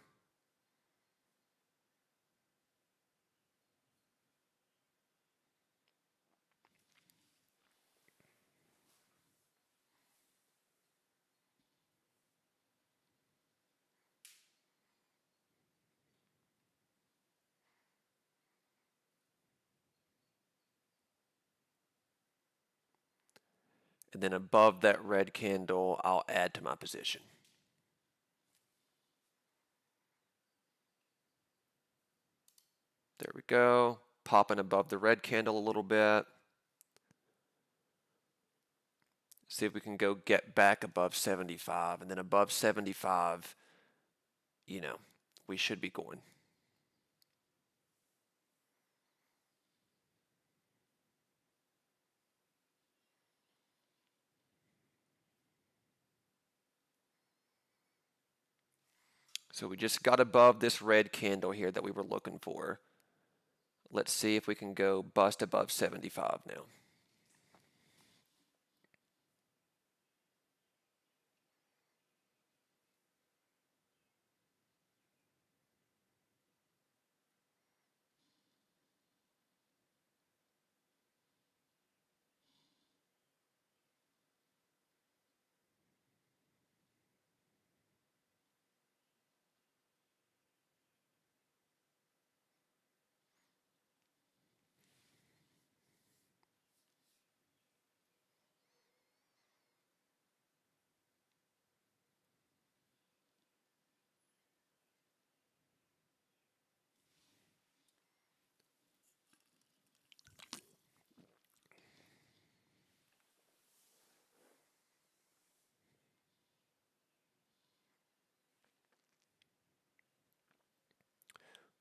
And then above that red candle, I'll add to my position. There we go. Popping above the red candle a little bit. See if we can go get back above 75. And then above 75, we should be going. So we just got above this red candle here that we were looking for. Let's see if we can go bust above 75 now.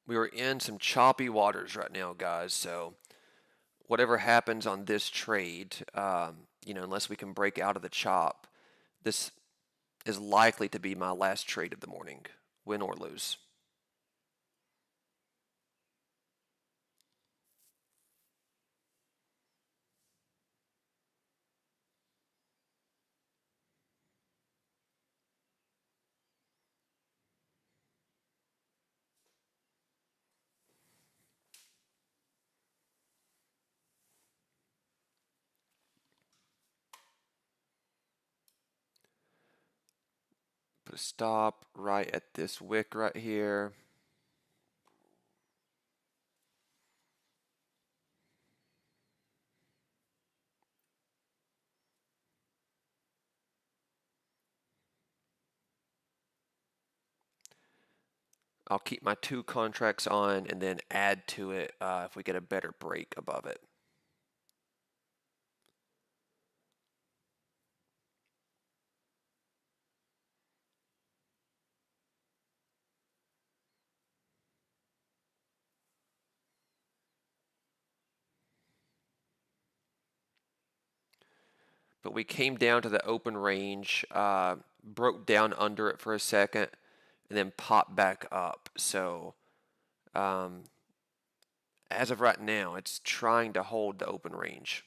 We are in some choppy waters right now, guys. So whatever happens on this trade, unless we can break out of the chop, this is likely to be my last trade of the morning, win or lose. Put a stop right at this wick right here. I'll keep my two contracts on and then add to it if we get a better break above it. But we came down to the open range, broke down under it for a second, and then popped back up. So um, as of right now, it's trying to hold the open range.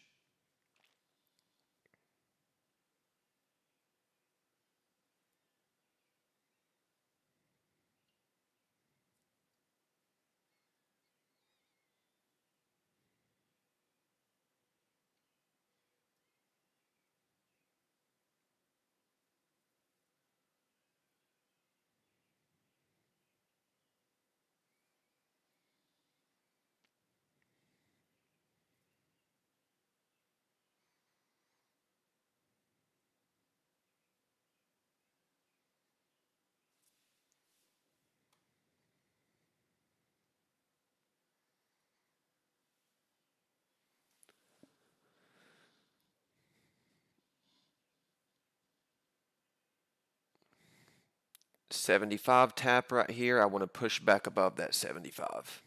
$75 tap right here. I want to push back above that 75.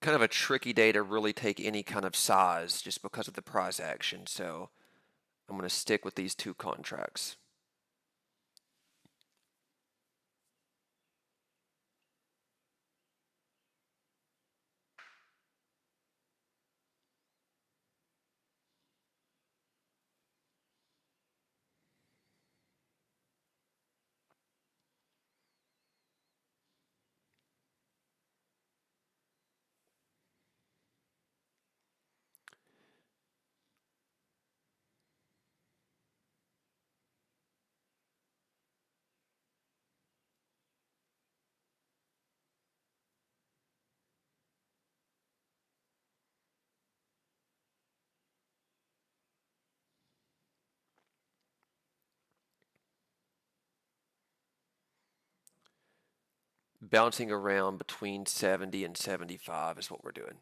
Kind of a tricky day to really take any kind of size just because of the price action. So I'm going to stick with these two contracts. Bouncing around between 70 and 75 is what we're doing.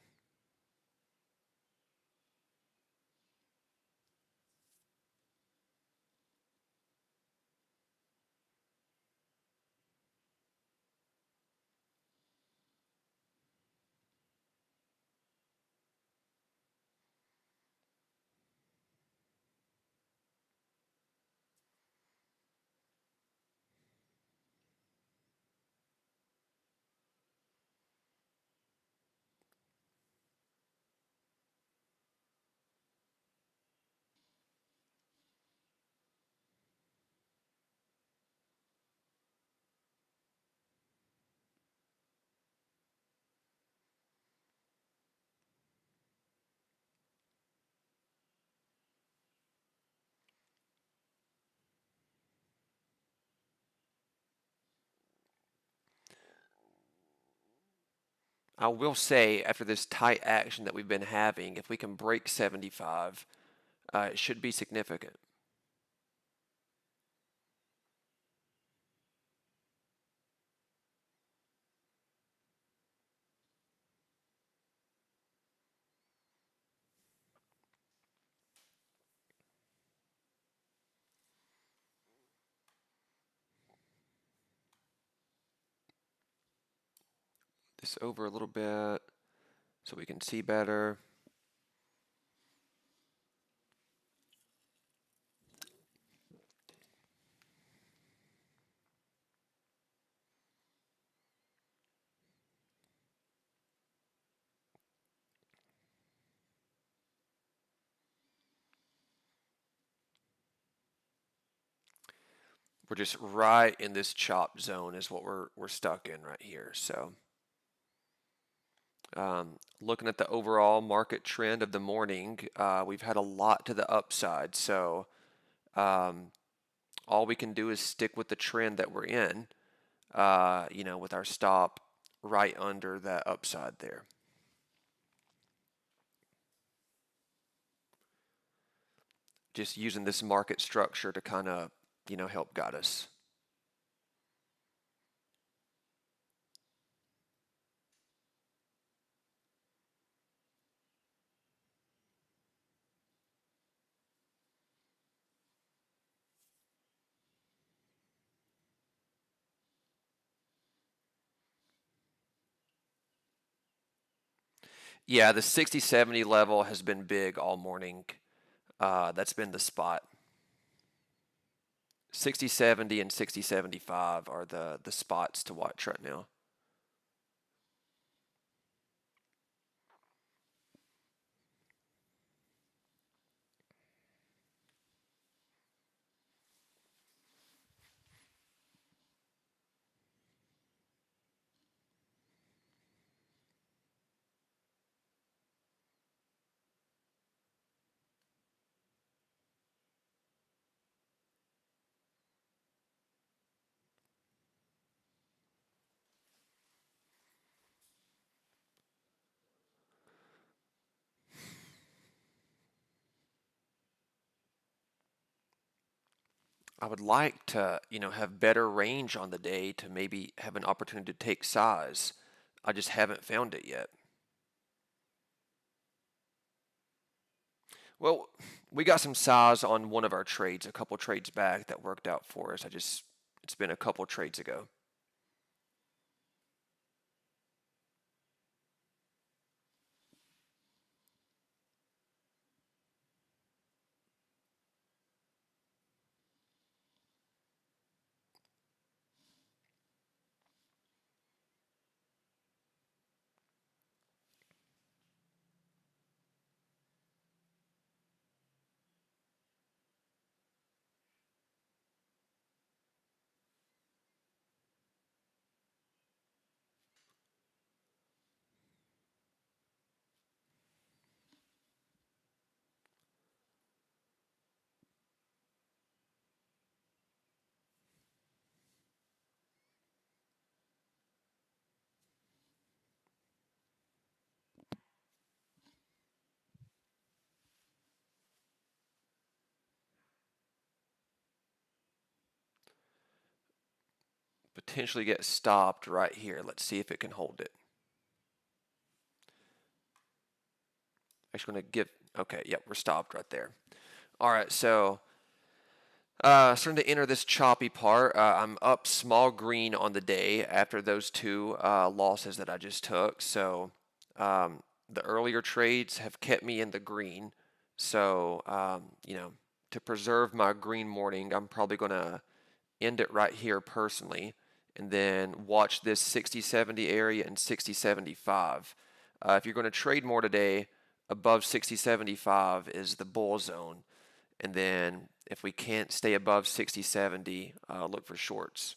I will say, after this tight action that we've been having, if we can break 75, it should be significant. this over a little bit so we can see better. We're just right in this chop zone is what we're stuck in right here. So looking at the overall market trend of the morning, we've had a lot to the upside. So um, all we can do is stick with the trend that we're in, with our stop right under that upside there. Just using this market structure to kind of, help guide us. Yeah, the 60-70 level has been big all morning. That's been the spot. 60-70 and 60-75 are the spots to watch right now. I would like to, have better range on the day to maybe have an opportunity to take size. I just haven't found it yet. Well, we got some size on one of our trades, a couple trades back that worked out for us. It's been a couple trades ago. Potentially get stopped right here. Let's see if it can hold it. Actually, going to give. Okay, yep, we're stopped right there. All right, so starting to enter this choppy part. I'm up small green on the day after those two losses that I just took. So the earlier trades have kept me in the green. So, to preserve my green morning, I'm probably going to end it right here personally and then watch this 60-70 area and 60-75. If you're going to trade more today, above 60-75 is the bull zone. And then if we can't stay above 60-70, look for shorts.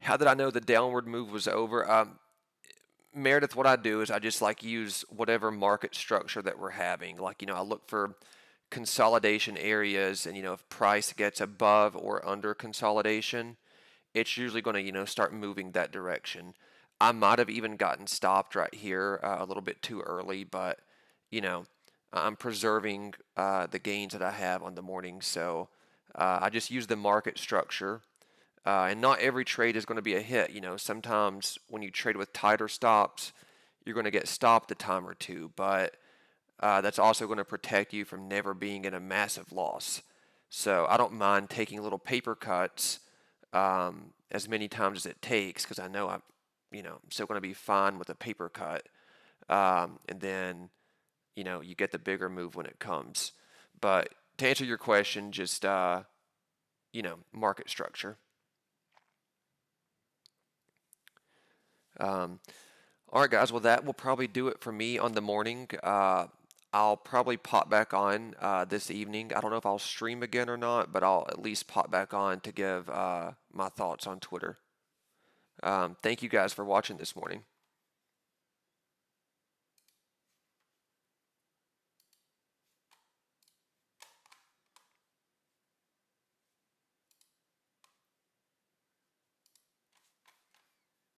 How did I know the downward move was over? Meredith, what I do is I just like use whatever market structure that we're having. Like, I look for consolidation areas and, if price gets above or under consolidation, it's usually going to, start moving that direction. I might have even gotten stopped right here a little bit too early, but, you know, I'm preserving the gains that I have on the morning. So I just use the market structure. And not every trade is going to be a hit. Sometimes when you trade with tighter stops, you're going to get stopped a time or two, but that's also going to protect you from never being in a massive loss. So I don't mind taking little paper cuts as many times as it takes because I know I'm still going to be fine with a paper cut. And then, you get the bigger move when it comes. But to answer your question, just, market structure. Um, all right, guys. Well, that will probably do it for me on the morning. I'll probably pop back on this evening. I don't know if I'll stream again or not, but I'll at least pop back on to give my thoughts on Twitter. Thank you guys for watching this morning.